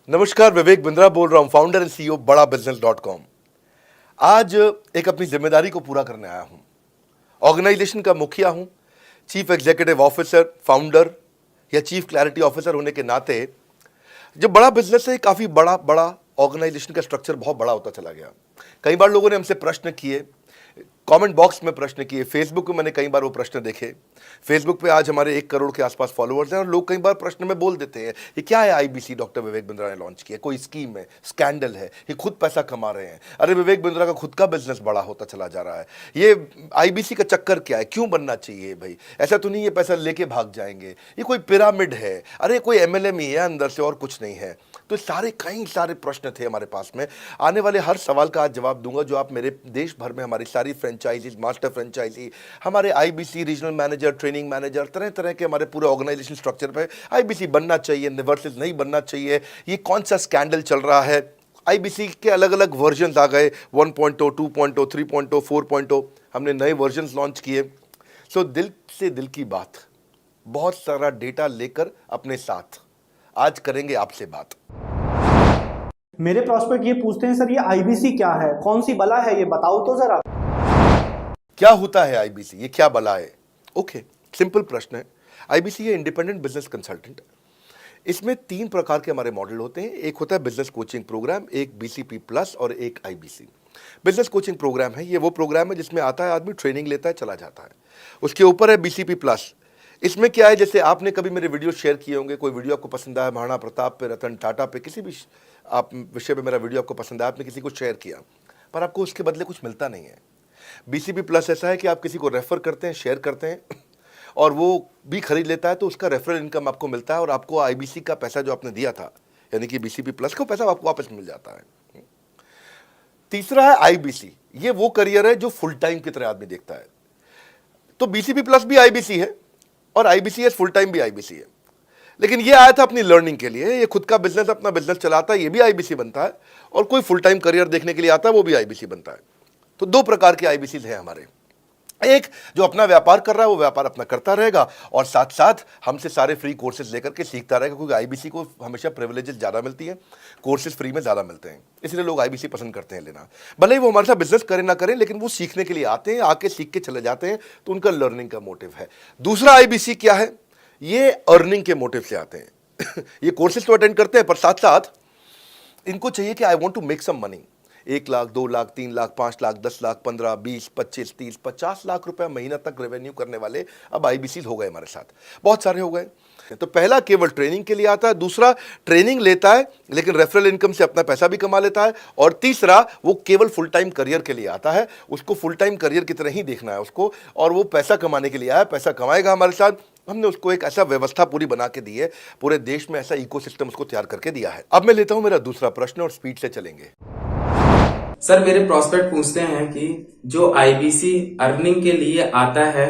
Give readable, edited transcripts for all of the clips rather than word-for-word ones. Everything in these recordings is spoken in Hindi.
नमस्कार, विवेक बिंद्रा बोल रहा हूं, फाउंडर एंड सीईओ बड़ा बिजनेस .com। आज एक अपनी जिम्मेदारी को पूरा करने आया हूं। ऑर्गेनाइजेशन का मुखिया हूं, चीफ एग्जीक्यूटिव ऑफिसर, फाउंडर या चीफ क्लैरिटी ऑफिसर होने के नाते जो बड़ा बिजनेस है, काफी बड़ा बड़ा ऑर्गेनाइजेशन का स्ट्रक्चर बहुत बड़ा होता चला गया। कई बार लोगों ने हमसे प्रश्न किए, कमेंट बॉक्स में प्रश्न किए, फेसबुक पे मैंने कई बार वो प्रश्न देखे। फेसबुक पे आज हमारे 1 करोड़ के आसपास फॉलोअर्स हैं और लोग कई बार प्रश्न में बोल देते हैं, ये क्या है आईबीसी डॉक्टर विवेक बिंद्रा ने लॉन्च किया, कोई स्कीम है, स्कैंडल है, ये खुद पैसा कमा रहे हैं। अरे विवेक बिंद्रा का खुद का बिजनेस बड़ा होता चला जा रहा है, ये आईबीसी का चक्कर क्या है, क्यों बनना चाहिए भाई, ऐसा तो नहीं ये पैसा लेके भाग जाएंगे, ये कोई पिरामिड है, अरे कोई एमएलएम ही है अंदर से और कुछ नहीं है। तो सारे कई सारे प्रश्न थे हमारे पास में। आने वाले हर सवाल का आज जवाब दूंगा जो आप मेरे देश भर में हमारी सारी फ्रेंचाइजीज, मास्टर फ्रेंचाइजी, हमारे IBC regional manager, training manager, तरह तरह के हमारे पूरे ऑर्गेनाइजेशन स्ट्रक्चर पे आईबीसी बनना चाहिए वर्सेस नहीं बनना चाहिए, ये कौन सा स्कैंडल चल रहा है। आईबीसी के अलग अलग वर्जन आ गए, 1.0, 2.0, 3.0, 4.0, हमने नए वर्जन लॉन्च किए। सो दिल से दिल की बात, बहुत सारा डेटा लेकर अपने साथ आज करेंगे आपसे बात। मेरे प्रॉस्पेक्ट ये पूछते हैं, सर ये आईबीसी क्या है, कौन सी बला है, ये बताओ तो जरा। क्या होता है आईबीसी, ये क्या बला है? ओके, सिंपल प्रश्न है। आईबीसी है इंडिपेंडेंट बिजनेस कंसल्टेंट। इसमें 3 प्रकार के हमारे मॉडल होते हैं। एक होता है बिजनेस कोचिंग प्रोग्राम, एक बीसीपी प्लस और एक आईबीसी। बिजनेस कोचिंग प्रोग्राम है, ये वो प्रोग्राम है जिसमें आता है आदमी, ट्रेनिंग लेता है, चला जाता है। उसके ऊपर है बीसीपी प्लस। इसमें क्या है, जैसे आपने कभी मेरे वीडियो शेयर किए होंगे, कोई वीडियो आपको पसंद आया, महाराणा प्रताप पे, रतन टाटा पे, किसी भी आप विषय पे मेरा वीडियो आपको पसंद आया, आपने किसी को शेयर किया, पर आपको उसके बदले कुछ मिलता नहीं है। बीसीपी प्लस ऐसा है कि आप किसी को रेफर करते हैं, शेयर करते हैं और वो भी खरीद लेता है, तो उसका रेफरल इनकम आपको मिलता है और आपको आईबीसी का पैसा जो आपने दिया था, यानी कि बीसीपी प्लस का पैसा आपको वापस मिल जाता है। तीसरा है आईबीसी। ये वो करियर है जो फुल टाइम की तरह आदमी देखता है। तो बीसीपी प्लस भी आईबीसी है और आईबीसी फुल टाइम भी आईबीसी है। लेकिन ये आया था अपनी लर्निंग के लिए, ये खुद का बिजनेस, अपना बिजनेस चलाता है, ये भी आईबीसी बनता है, और कोई फुल टाइम करियर देखने के लिए आता है, वो भी आईबीसी बनता है। तो 2 प्रकार के आईबीसी हैं हमारे। एक जो अपना व्यापार कर रहा है वो व्यापार अपना करता रहेगा और साथ साथ हमसे सारे फ्री कोर्सेज लेकर के सीखता रहेगा, क्योंकि आईबीसी को हमेशा प्रिविलेजेस ज़्यादा मिलती है, कोर्सेज फ्री में ज़्यादा मिलते हैं, इसलिए लोग आईबीसी पसंद करते हैं लेना। भले ही वो हमारे साथ बिजनेस करें ना करें, लेकिन वो सीखने के लिए आते हैं, आके सीख के चले जाते हैं, तो उनका लर्निंग का मोटिव है। दूसरा आईबीसी क्या है, ये अर्निंग के मोटिव से आते हैं ये कोर्सेज तो अटेंड करते हैं, पर साथ साथ इनको चाहिए कि I want to make some money. 1 lakh, 2 lakh, 3 lakh, 5 lakh, 10 lakh, 15, 20, 25, 30, 50 lakh रुपए महीना तक रेवेन्यू करने वाले अब आईबीसी हो गए हमारे साथ, बहुत सारे हो गए। तो पहला केवल ट्रेनिंग के लिए आता है, दूसरा ट्रेनिंग लेता है लेकिन रेफरल इनकम से अपना पैसा भी कमा लेता है, और तीसरा वो केवल फुल टाइम करियर के लिए आता है, उसको फुल टाइम करियर की तरह ही देखना है उसको, और वो पैसा कमाने के लिए आया, पैसा कमाएगा हमारे साथ। हमने उसको एक ऐसा व्यवस्था पूरी बना के दी है, पूरे देश में ऐसा इकोसिस्टम उसको तैयार करके दिया है। अब मैं लेता हूं मेरा दूसरा प्रश्न और स्पीड से चलेंगे। सर मेरे प्रॉस्पेक्ट पूछते हैं कि जो आईबीसी अर्निंग के लिए आता है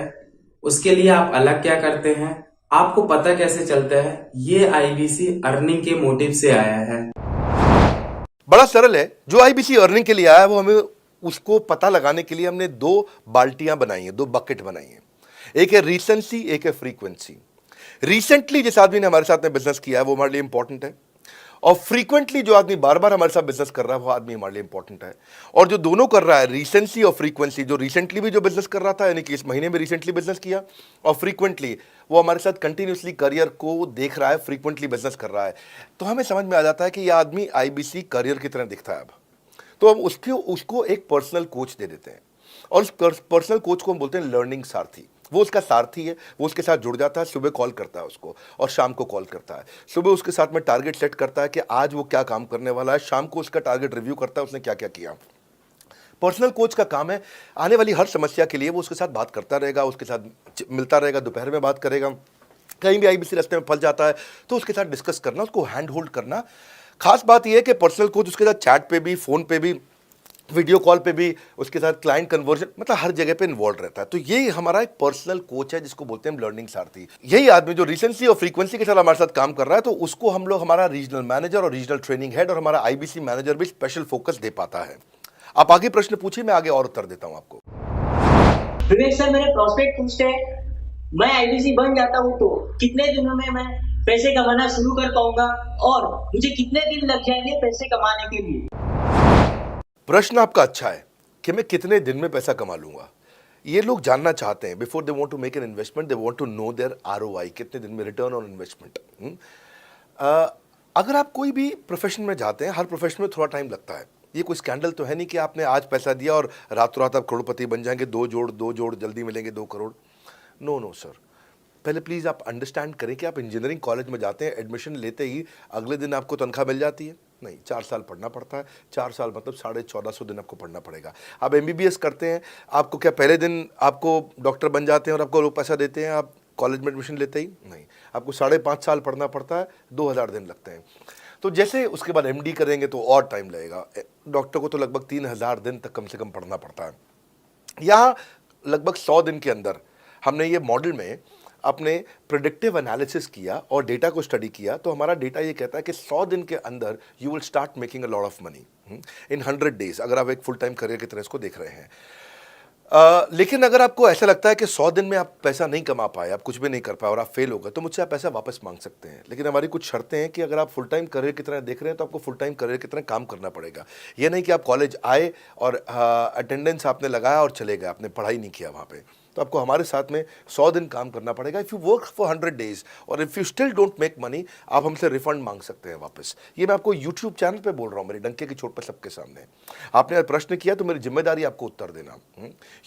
उसके लिए आप अलग क्या करते हैं, आपको पता कैसे चलता है ये आईबीसी अर्निंग के मोटिव से आया है? बड़ा सरल है, जो आईबीसी अर्निंग के लिए आया है वो हमें उसको पता लगाने के लिए हमने 2 बाल्टियां बनाई हैं, 2 बकेट बनाई हैं। एक है रीसेंसी, एक है फ्रीक्वेंसी। रिसेंटली जिस आदमी ने हमारे साथ में बिजनेस किया है वो हमारे लिए इंपॉर्टेंट है, और फ्रीक्वेंटली जो आदमी बार बार हमारे साथ बिजनेस कर रहा है वो आदमी हमारे लिए इंपॉर्टेंट है। और जो दोनों कर रहा है, रीसेंसी और फ्रीक्वेंसी, जो रिसेंटली भी जो बिजनेस कर रहा था, यानी कि इस महीने में रिसेंटली बिजनेस किया, और फ्रीक्वेंटली वो हमारे साथ कंटिन्यूसली करियर को देख रहा है, फ्रीक्वेंटली बिजनेस कर रहा है, तो हमें समझ में आ जाता है कि यह आदमी आईबीसी करियर की तरह दिखता है। अब तो हम उसको एक पर्सनल कोच दे देते हैं, और उस पर्सनल कोच को हम बोलते हैं लर्निंग सारथी। वो उसका सारथी है, वो उसके साथ जुड़ जाता है, सुबह कॉल करता है उसको और शाम को कॉल करता है। सुबह उसके साथ में टारगेट सेट करता है कि आज वो क्या काम करने वाला है, शाम को उसका टारगेट रिव्यू करता है उसने क्या क्या किया। पर्सनल कोच का काम है आने वाली हर समस्या के लिए वो उसके साथ बात करता रहेगा, उसके साथ मिलता रहेगा, दोपहर में बात करेगा, कहीं भी आईबीसी रास्ते में फंस जाता है तो उसके साथ डिस्कस करना, उसको हैंड होल्ड करना। खास बात यह है कि पर्सनल कोच उसके साथ चैट पे भी, फोन पे भी, वीडियो कॉल पे भी, उसके साथ क्लाइंट कन्वर्जन, मतलब हर जगह पे इन्वॉल्व रहता है। तो ये हमारा एक पर्सनल कोच है जिसको बोलते हैं लर्निंग सारथी। यही आदमी जो रिसेंसी और फ्रीक्वेंसी के साथ हमारे साथ काम कर रहा है, तो उसको हम लोग हमारा रीजनल मैनेजर और रीजनल ट्रेनिंग हेड और हमारा आईबीसी मैनेजर भी स्पेशल फोकस दे पाता है। आप आगे प्रश्न पूछिए, मैं आगे और उत्तर देता हूं आपको। विवेक सर, मेरे प्रॉस्पेक्ट पूछते हैं, मैं आईबीसी बन जाता हूँ तो कितने दिनों में मैं पैसे कमाना शुरू कर पाऊंगा और मुझे कितने दिन लग जाएंगे पैसे कमाने के लिए? प्रश्न आपका अच्छा है कि मैं कितने दिन में पैसा कमा लूंगा। ये लोग जानना चाहते हैं, before they want to make an investment they want to know their ROI, कितने दिन में रिटर्न ऑन इन्वेस्टमेंट। अगर आप कोई भी प्रोफेशन में जाते हैं, हर प्रोफेशन में थोड़ा टाइम लगता है। ये कोई स्कैंडल तो है नहीं कि आपने आज पैसा दिया और रातों रात आप करोड़पति बन जाएंगे, दो जोड़ जल्दी मिलेंगे 2 करोड़। नो सर, पहले प्लीज़ आप अंडरस्टैंड करें कि आप इंजीनियरिंग कॉलेज में जाते हैं, एडमिशन लेते ही अगले दिन आपको तनख्वाह मिल जाती है? नहीं, 4 साल पढ़ना पड़ता है। 4 साल मतलब 1450 दिन आपको पढ़ना पड़ेगा। आप एमबीबीएस करते हैं, आपको क्या पहले दिन आपको डॉक्टर बन जाते हैं और आपको लोग पैसा देते हैं आप कॉलेज में एडमिशन लेते ही? नहीं, आपको 5.5 साल पढ़ना पड़ता है, 2000 दिन लगते हैं। तो जैसे उसके बाद एमडी करेंगे तो और टाइम लगेगा। डॉक्टर को तो लगभग 3000 दिन तक कम से कम पढ़ना पड़ता है। यहाँ लगभग 100 दिन के अंदर हमने ये मॉडल में अपने प्रेडिक्टिव एनालिसिस किया और डेटा को स्टडी किया, तो हमारा डेटा ये कहता है कि 100 दिन के अंदर you will start making a lot of money in 100 days, अगर आप एक फुल टाइम करियर की तरह इसको देख रहे हैं। लेकिन अगर आपको ऐसा लगता है कि 100 दिन में आप पैसा नहीं कमा पाए, आप कुछ भी नहीं कर पाए और आप फेल हो गए, तो मुझसे आप पैसा वापस मांग सकते हैं। लेकिन हमारी कुछ शर्तें हैं कि अगर आप फुल टाइम करियर की तरह देख रहे हैं तो आपको फुल टाइम करियर की तरह काम करना पड़ेगा। ये नहीं कि आप कॉलेज आए और अटेंडेंस आपने लगाया और चले गए, आपने पढ़ाई नहीं किया वहाँ पे। तो आपको हमारे साथ में 100 दिन काम करना पड़ेगा। If you work for 100 days और if you still don't make money, आप हमसे रिफंड मांग सकते हैं वापस। ये मैं आपको यूट्यूब चैनल पे बोल रहा हूँ, मेरे डंके की चोट पर सबके सामने। आपने प्रश्न किया तो मेरी जिम्मेदारी आपको उत्तर देना।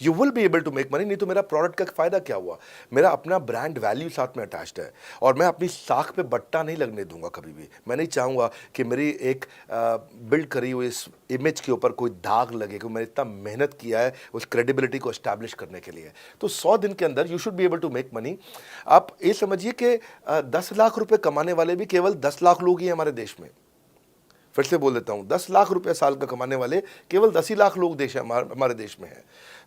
You will be able to make money, नहीं तो मेरा प्रोडक्ट का फ़ायदा क्या हुआ? मेरा अपना ब्रांड वैल्यू साथ में अटैच्ड है और मैं अपनी साख पे बट्टा नहीं लगने दूंगा कभी भी। मैं नहीं चाहूँगा कि मेरी एक बिल्ड करी हुई इस इमेज के ऊपर कोई दाग लगे, कि मैंने इतना मेहनत किया है उस क्रेडिबिलिटी को एस्टैब्लिश करने के लिए। तो 100 दिन के अंदर you should be able to make money. आप ये समझिए कि 10 लाख रुपए कमाने वाले भी केवल 10 लाख लोग ही हैं हमारे देश में। फिर से बोल देता हूं, 10 लाख रुपए साल का कमाने वाले केवल 10 ही लाख लोग देश हमारे देश में हैं।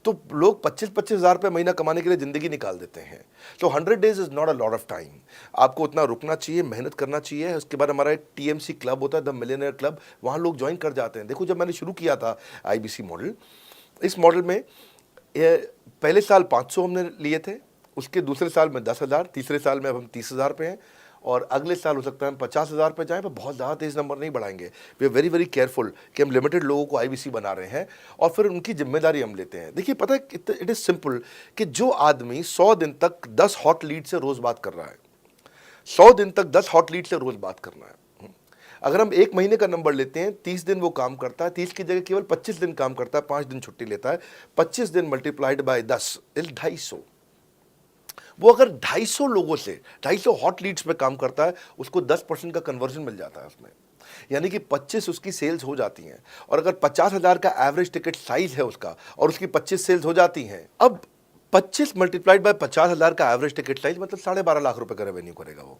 तो लोग 25-25 हज़ार रुपये महीना कमाने के लिए ज़िंदगी निकाल देते हैं। तो 100 days is not a lot of time. आपको उतना रुकना चाहिए, मेहनत करना चाहिए। उसके बाद हमारा एक टीएमसी क्लब होता है, द मिलियनेयर क्लब, वहाँ लोग ज्वाइन कर जाते हैं। देखो, जब मैंने शुरू किया था आईबीसी मॉडल, इस मॉडल में पहले साल 500 हमने लिए थे, उसके दूसरे साल में 10,000, तीसरे साल में अब हम 30,000 पे हैं और अगले साल हो सकता है हम 50,000 पे जाएं, पर बहुत ज़्यादा तेज़ नंबर नहीं बढ़ाएंगे। We are very very careful कि हम लिमिटेड लोगों को आईबीसी बना रहे हैं और फिर उनकी जिम्मेदारी हम लेते हैं। देखिए, पता है इट इज़ सिंपल कि जो आदमी 100 दिन तक 10 हॉट लीड से रोज़ बात कर रहा है, 100 दिन तक 10 हॉट लीड से रोज़ बात करना है। अगर हम 1 महीने का नंबर लेते हैं, 30 दिन वो काम करता है, 30 की जगह केवल 25 दिन काम करता है, 5 दिन छुट्टी लेता है, 25 दिन मल्टीप्लाइड बाय 10 इज 250। वो अगर 250 लोगों से 250 हॉट लीड्स पे काम करता है, उसको 10% का कन्वर्जन मिल जाता है उसमें, यानी कि 25 उसकी सेल्स हो जाती हैं। और अगर 50,000 का एवरेज टिकट साइज है उसका और उसकी 25 सेल्स हो जाती हैं, अब 25 मल्टीप्लाइड बाय 50,000 का एवरेज टिकट साइज मतलब 12.5 लाख रुपए का रेवेन्यू करेगा वो।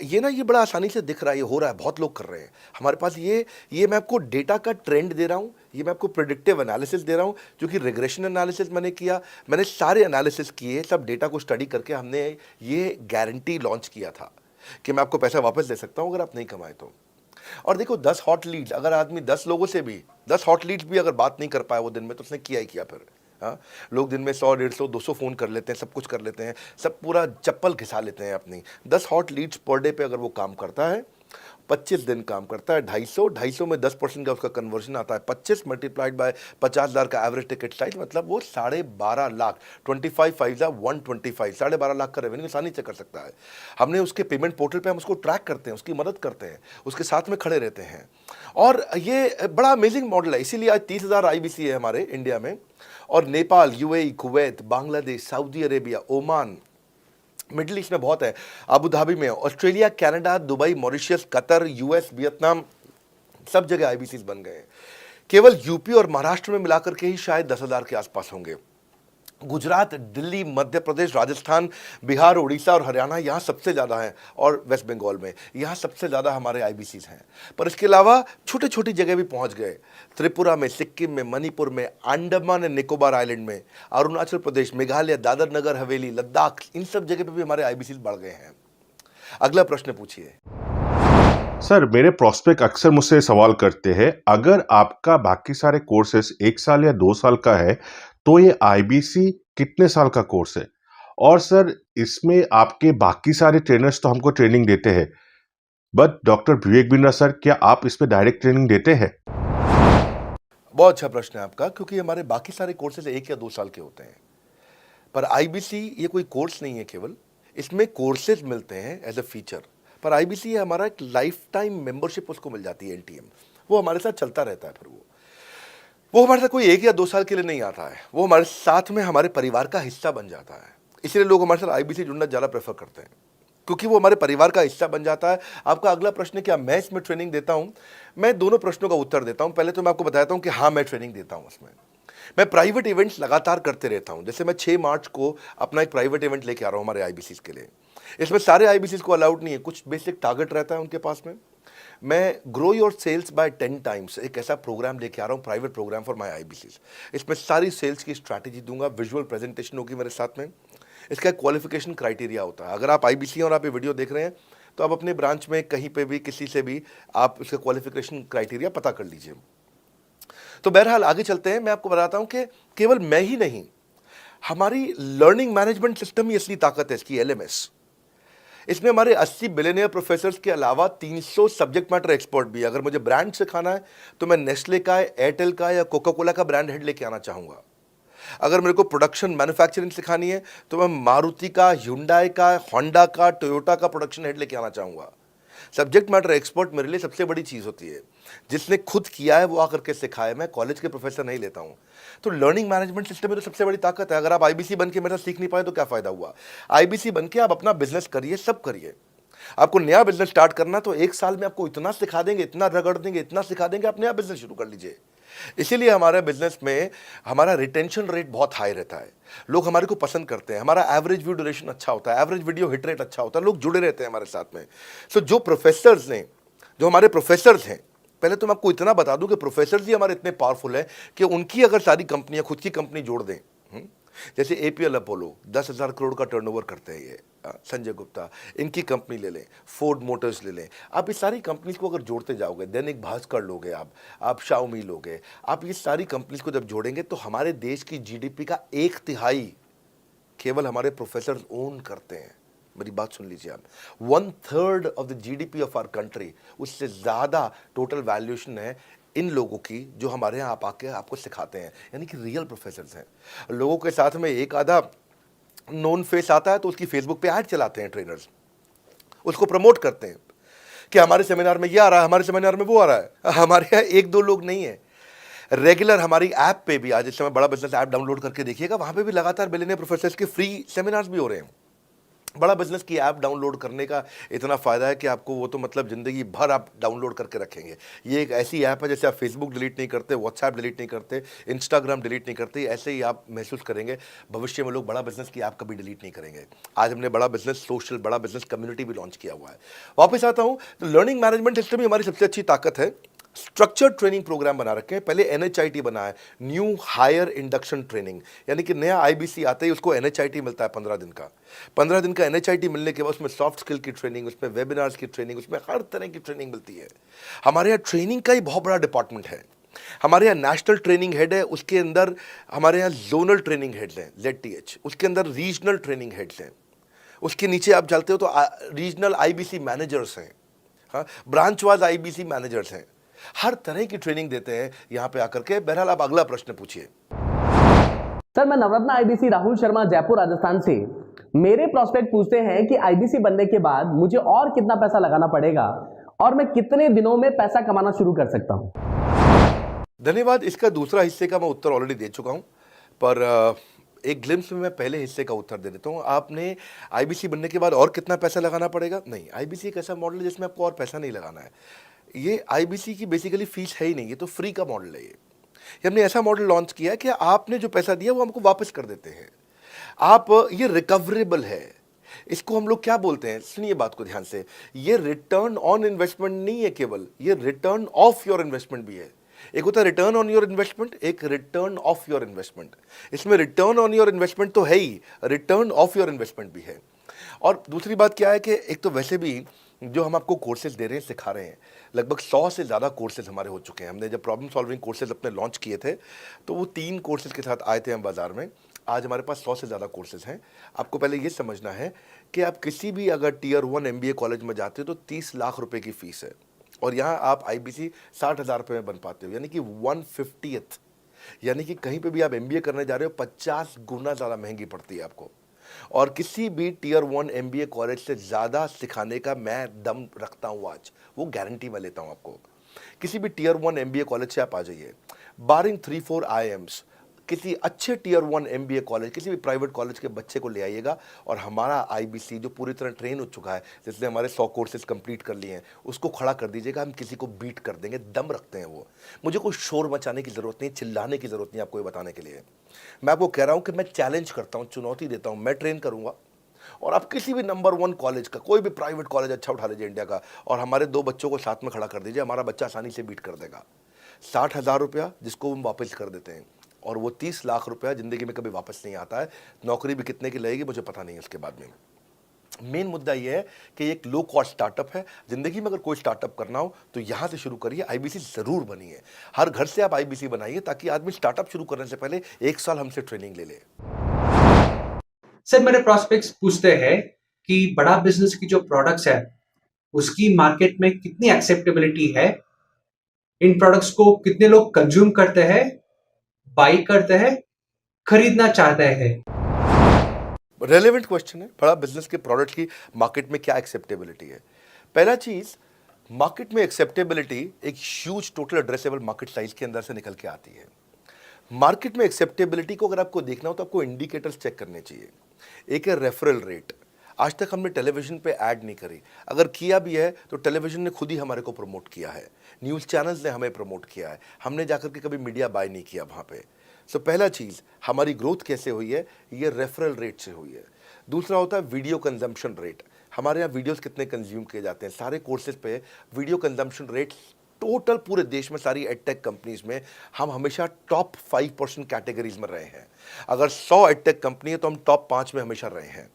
ये बड़ा आसानी से दिख रहा है, ये हो रहा है, बहुत लोग कर रहे हैं हमारे पास। ये मैं आपको डेटा का ट्रेंड दे रहा हूँ, ये मैं आपको प्रेडिक्टिव एनालिसिस दे रहा हूँ, जो कि रिग्रेशन एनालिसिस मैंने किया। मैंने सारे एनालिसिस किए, सब डेटा को स्टडी करके हमने ये गारंटी लॉन्च किया था कि मैं आपको पैसा वापस दे सकता हूँ अगर आप नहीं कमाए तो। और देखो, 10 हॉट लीड, अगर आदमी 10 लोगों से भी 10 हॉट लीड्स भी अगर बात नहीं कर पाया वो दिन में, तो उसने किया ही किया फिर। हाँ, लोग दिन में 100, 150, 200 फ़ोन कर लेते हैं, सब कुछ कर लेते हैं, सब पूरा चप्पल घिसा लेते हैं अपनी। 10 हॉट लीड्स पर डे पे अगर वो काम करता है, 25 दिन काम करता है, 250 में 10% का उसका कन्वर्जन आता है, 25 मल्टीप्लाइड बाय 50,000 का एवरेज टिकट साइज, मतलब वो 12.5 लाख, 25 5 125, 12.5 लाख का रेवेन्यू आसानी से कर सकता है। हमने उसके पेमेंट पोर्टल पे हम उसको ट्रैक करते हैं, उसकी मदद करते हैं, उसके साथ में खड़े रहते हैं। और ये बड़ा अमेजिंग मॉडल है, इसीलिए आज 30,000 आईबीसी है हमारे इंडिया में। और Nepal, UAE, Kuwait, Bangladesh, Saudi Arabia, Oman, middle east में बहुत है, अबू धाबी में, Australia, Canada, Dubai, Mauritius, Qatar, US, Vietnam, सब जगह आईबीसी बन गए हैं। केवल यूपी और महाराष्ट्र में मिलाकर के ही शायद 10,000 के आसपास होंगे। गुजरात, दिल्ली, मध्य प्रदेश, राजस्थान, बिहार, उड़ीसा और हरियाणा यहाँ सबसे ज़्यादा हैं, और वेस्ट बंगाल में यहाँ सबसे ज़्यादा हमारे आईबीसीज हैं। पर इसके अलावा छोटी छोटी जगह भी पहुँच गए, त्रिपुरा में, सिक्किम में, मणिपुर में, अंडमान एंड निकोबार आइलैंड में, अरुणाचल प्रदेश, मेघालय, दादर नगर हवेली, लद्दाख, इन सब जगह पर भी हमारे आईबीसीज बढ़ गए हैं। अगला प्रश्न पूछिए। सर, मेरे प्रोस्पेक्ट अक्सर मुझसे सवाल करते हैं, अगर आपका बाकी सारे कोर्सेस 1 साल या 2 साल का है, तो ये आईबीसी कितने साल का कोर्स है? और सर इसमें आपके बाकी सारे ट्रेनर्स तो हमको ट्रेनिंग देते हैं, but doctor Vivek Bindra sir, क्या आप इसमें डायरेक्ट ट्रेनिंग देते हैं? बहुत अच्छा प्रश्न है आपका, क्योंकि हमारे बाकी सारे कोर्सेज 1 या 2 साल के होते हैं, पर आईबीसी ये कोई कोर्स नहीं है केवल, इसमें कोर्सेज मिलते हैं एज अ फीचर। पर आईबीसी ये हमारा एक लाइफ टाइम मेंबरशिप उसको मिल जाती है, एलटीएम, वो हमारे साथ चलता रहता है। फिर वो हमारे साथ कोई 1 या 2 साल के लिए नहीं आता है, वो हमारे साथ में हमारे परिवार का हिस्सा बन जाता है। इसलिए लोग हमारे साथ आईबीसी जुड़ना ज़्यादा प्रेफर करते हैं, क्योंकि वो हमारे परिवार का हिस्सा बन जाता है। आपका अगला प्रश्न है क्या मैं इसमें ट्रेनिंग देता हूं? मैं दोनों प्रश्नों का उत्तर देता हूं। पहले तो मैं आपको बताता हूं कि हाँ, मैं ट्रेनिंग देता हूं इसमें। मैं प्राइवेट इवेंट्स लगातार करते रहता हूं। जैसे मैं 6 मार्च को अपना एक प्राइवेट इवेंट लेके आ रहा हूं हमारे आईबीसी के लिए। इसमें सारे आईबीसी को अलाउड नहीं है, कुछ बेसिक टारगेट रहता है उनके पास में। मैं grow your sales by 10 times एक ऐसा प्रोग्राम लेके आ रहा हूँ, private program for my IBC. इसमें सारी सेल्स की स्ट्रैटेजी दूंगा, विजुअल प्रेजेंटेशन होगी मेरे साथ में। इसका एक क्वालिफिकेशन क्राइटेरिया होता है। अगर आप आईबीसी और आप ये वीडियो देख रहे हैं तो आप अपने ब्रांच में कहीं पे भी किसी से भी आप इसका क्वालिफिकेशन क्राइटेरिया पता कर लीजिए। तो बहरहाल आगे चलते हैं। मैं आपको बताता हूं कि केवल मैं ही नहीं, हमारी लर्निंग मैनेजमेंट सिस्टम ही असली ताकत है इसकी, एलएमएस। इसमें हमारे 80 बिलियनियर प्रोफेसर्स के अलावा 300 सब्जेक्ट मैटर एक्सपर्ट भी है। अगर मुझे ब्रांड सिखाना है तो मैं नेस्ले का, एयरटेल का या कोका कोला का ब्रांड हेड लेके आना चाहूंगा। अगर मेरे को प्रोडक्शन मैन्युफैक्चरिंग सिखानी है तो मैं मारुति का, ह्युंडई का, होंडा का, टोयोटा का प्रोडक्शन हेड लेके आना चाहूंगा। सब्जेक्ट मैटर एक्सपर्ट मेरे लिए सबसे बड़ी चीज़ होती है। जिसने खुद किया है वो आकर के सिखाए। मैं कॉलेज के प्रोफेसर नहीं लेता हूँ। तो लर्निंग मैनेजमेंट सिस्टम में तो सबसे बड़ी ताकत है। अगर आप आईबीसी बन के मेरे साथ सीख नहीं पाए तो क्या फ़ायदा हुआ? आईबीसी बन के आप अपना बिजनेस करिए, सब करिए। आपको नया बिजनेस स्टार्ट करना तो 1 साल में आपको इतना सिखा देंगे, इतना रगड़ देंगे, इतना सिखा देंगे, आप नया बिजनेस शुरू कर लीजिए। इसीलिए हमारे बिजनेस में हमारा रिटेंशन रेट बहुत हाई रहता है। लोग हमारे को पसंद करते हैं। हमारा एवरेज व्यू ड्यूरेशन अच्छा होता है, एवरेज वीडियो हिट रेट अच्छा होता है, लोग जुड़े रहते हैं हमारे साथ में। सो जो प्रोफेसर्स ने, जो हमारे प्रोफेसर्स हैं, पहले तो मैं आपको इतना बता दूं कि प्रोफेसर्स ही हमारे इतने पावरफुल हैं कि उनकी अगर सारी कंपनियां खुद की कंपनी जोड़ दें, जैसे एपीएल अपोलो 10,000 करोड़ का टर्नओवर करते हैं ये, संजय गुप्ता, इनकी कंपनी ले लें, फोर्ड मोटर्स ले लें। आप इस सारी कंपनीज को अगर जोड़ते जाओगे, दैनिक भास्कर लोगे, आप शाओमी लोगे, आप ये सारी कंपनीज को जब जोड़ेंगे तो हमारे देश की जीडीपी का 1/3 केवल हमारे प्रोफेसर ओन करते हैं। मेरी बात सुन लीजिए आप, 1/3 of the GDP of our country, उससे ज़्यादा टोटल वैल्यूएशन है इन लोगों की जो हमारे यहाँ आप आके आपको सिखाते हैं, यानी कि रियल प्रोफेसर्स हैं। लोगों के साथ में एक आधा नोन फेस आता है तो उसकी फेसबुक पे ऐड चलाते हैं ट्रेनर्स, उसको प्रमोट करते हैं कि हमारे सेमिनार में ये आ रहा है, हमारे सेमिनार में वो आ रहा है। हमारे यहाँ 1-2 लोग नहीं है, रेगुलर हमारी ऐप पे भी, आज इस समय बड़ा बिजनेस ऐप डाउनलोड करके देखिएगा, वहाँ पे भी लगातार बिलियनियर प्रोफेसर्स के फ्री सेमिनार्स भी हो रहे हैं। बड़ा बिजनेस की ऐप डाउनलोड करने का इतना फ़ायदा है कि आपको वो तो मतलब ज़िंदगी भर आप डाउनलोड करके रखेंगे। ये एक ऐसी ऐप है जैसे आप फेसबुक डिलीट नहीं करते, व्हाट्सएप डिलीट नहीं करते, इंस्टाग्राम डिलीट नहीं करते, ऐसे ही आप महसूस करेंगे। भविष्य में लोग बड़ा बिजनेस की ऐप कभी डिलीट नहीं करेंगे। आज हमने बड़ा बिजनेस सोशल, बड़ा बिजनेस कम्युनिटी भी लॉन्च किया हुआ है। वापस आता हूँ तो लर्निंग मैनेजमेंट सिस्टम ही हमारी सबसे अच्छी ताकत है। स्ट्रक्चर्ड ट्रेनिंग प्रोग्राम बना रखे हैं। पहले एनएचआईटी बना है, न्यू हायर इंडक्शन ट्रेनिंग, यानी कि नया आईबीसी आते ही उसको एनएचआईटी मिलता है 15 दिन का। 15 दिन का एनएचआईटी मिलने के बाद उसमें सॉफ्ट स्किल की ट्रेनिंग, उसमें वेबिनार्स की ट्रेनिंग, उसमें हर तरह की ट्रेनिंग मिलती है। हमारे यहाँ ट्रेनिंग का ही बहुत बड़ा डिपार्टमेंट है। हमारे यहाँ नेशनल ट्रेनिंग हेड है, उसके अंदर हमारे यहाँ जोनल ट्रेनिंग हेड्स हैं, ZTH, उसके अंदर रीजनल ट्रेनिंग हेड्स हैं, उसके नीचे आप चलते हो तो रीजनल आईबीसी मैनेजर्स हैं, हाँ, ब्रांच वाइज आईबीसी मैनेजर्स हैं। हर तरह की ट्रेनिंग देते हैं यहाँ पे आकर के। बहरहाल आप अगला प्रश्न पूछिए। सर, मैं नवरत्न आईबीसी राहुल शर्मा, जयपुर राजस्थान से। मेरे प्रोस्पेक्ट पूछते हैं कि आईबीसी बनने के बाद मुझे और कितना पैसा लगाना पड़ेगा और मैं कितने दिनों में पैसा कमाना शुरू कर सकता हूं? धन्यवाद। इसका दूसरा हिस्से का मैं उत्तर ऑलरेडी दे चुका हूं, पर एक ग्लिम्स में मैं पहले हिस्से का उत्तर दे देता हूं। आपने आईबीसी बनने के बाद और कितना पैसा लगाना पड़ेगा? नहीं, आईबीसी एक ऐसा मॉडल है जिसमें आपको और पैसा नहीं लगाना है। ये आईबीसी की बेसिकली फीस है ही नहीं, ये तो फ्री का मॉडल है। ये हमने ऐसा मॉडल लॉन्च किया है कि आपने जो पैसा दिया वो हमको वापस कर देते हैं आप। ये रिकवरेबल है। इसको हम लोग क्या बोलते हैं, सुनिए बात को ध्यान से, ये रिटर्न ऑन इन्वेस्टमेंट नहीं है केवल, ये रिटर्न ऑफ योर इन्वेस्टमेंट भी है। एक होता है रिटर्न ऑन योर इन्वेस्टमेंट, एक रिटर्न ऑफ योर इन्वेस्टमेंट। इसमें रिटर्न ऑन योर इन्वेस्टमेंट तो है ही, रिटर्न ऑफ योर इन्वेस्टमेंट भी है। और दूसरी बात क्या है कि एक तो वैसे भी जो हम आपको कोर्सेज दे रहे हैं, सिखा रहे हैं, लगभग 100 से ज़्यादा कोर्सेज हमारे हो चुके हैं। हमने जब प्रॉब्लम सॉल्विंग कोर्सेज अपने लॉन्च किए थे तो वो 3 कोर्सेज के साथ आए थे हम बाज़ार में। आज हमारे पास 100 से ज़्यादा कोर्सेज हैं। आपको पहले ये समझना है कि आप किसी भी अगर टियर 1 MBA कॉलेज में जाते हो तो 30 लाख रुपए की फीस है, और यहाँ आप IBC 60,000 रुपये में बन पाते हो, यानी कि 1/50th। यानी कि कहीं पे भी आप MBA करने जा रहे हो 50 गुना ज़्यादा महंगी पड़ती है आपको। और किसी भी टियर 1 MBA कॉलेज से ज़्यादा सिखाने का मैं दम रखता हूँ आज, वो गारंटी मैं लेता हूँ आपको। किसी भी टियर 1 MBA कॉलेज से आप आ जाइए, बारिंग 3-4 IIMs, किसी अच्छे टियर 1 MBA कॉलेज, किसी भी प्राइवेट कॉलेज के बच्चे को ले आइएगा, और हमारा IBC जो पूरी तरह ट्रेन हो चुका है, जिसने हमारे 100 कोर्सेज कंप्लीट कर लिए हैं, उसको खड़ा कर दीजिएगा, हम किसी को बीट कर देंगे, दम रखते हैं वो। मुझे कोई शोर मचाने की ज़रूरत नहीं, चिल्लाने की ज़रूरत नहीं आपको ये बताने के लिए। मैं आपको कह रहा हूँ कि मैं चैलेंज करता हूँ, चुनौती देता हूँ, मैं ट्रेन करूँगा, और आप किसी भी नंबर 1 कॉलेज का, कोई भी प्राइवेट कॉलेज अच्छा उठा लीजिए इंडिया का, और हमारे 2 बच्चों को साथ में खड़ा कर दीजिए, हमारा बच्चा आसानी से बीट कर देगा। 60,000 रुपया जिसको हम वापस कर देते हैं, और वो 30 लाख रुपया ज़िंदगी में कभी वापस नहीं आता है। नौकरी भी कितने की लगेगी मुझे पता नहीं है उसके बाद में। मेन मुद्दा ये है कि एक लो कॉस्ट स्टार्टअप है। ज़िंदगी में अगर कोई स्टार्टअप करना हो तो यहाँ से शुरू करिए, IBC ज़रूर बनिए। हर घर से आप IBC बनाइए, ताकि आदमी स्टार्टअप शुरू करने से पहले 1 साल हमसे ट्रेनिंग ले ले। सर मेरे प्रोस्पेक्ट्स पूछते हैं कि बड़ा बिजनेस की जो प्रोडक्ट्स है उसकी मार्केट में कितनी एक्सेप्टेबिलिटी है, इन प्रोडक्ट्स को कितने लोग कंज्यूम करते हैं, बाई करते हैं, खरीदना चाहते हैं। रेलेवेंट क्वेश्चन है। बड़ा बिजनेस के प्रोडक्ट की मार्केट में क्या एक्सेप्टेबिलिटी है? पहला चीज, मार्केट में एक्सेप्टेबिलिटी एक huge total addressable market size के अंदर से निकल के आती है। मार्केट में एक्सेप्टेबिलिटी को अगर आपको देखना हो तो आपको इंडिकेटर्स चेक करने चाहिए। एक है रेफरल रेट। आज तक हमने टेलीविजन पे ऐड नहीं करी, अगर किया भी है तो टेलीविजन ने खुद ही हमारे को प्रमोट किया है, न्यूज़ चैनल्स ने हमें प्रमोट किया है, हमने जाकर के कभी मीडिया बाय नहीं किया वहाँ पे। सो पहला चीज़, हमारी ग्रोथ कैसे हुई है, ये रेफरल रेट से हुई है। दूसरा होता है वीडियो कंजम्पशन रेट। हमारे यहाँ वीडियोस कितने कंज्यूम किए जाते हैं, सारे कोर्सेज पे वीडियो कंजम्पशन रेट टोटल पूरे देश में सारी एडटेक कंपनीज में हम हमेशा टॉप 5% कैटेगरीज में रहे हैं। अगर 100 एडटेक कंपनी है तो हम टॉप 5 में हमेशा रहे हैं।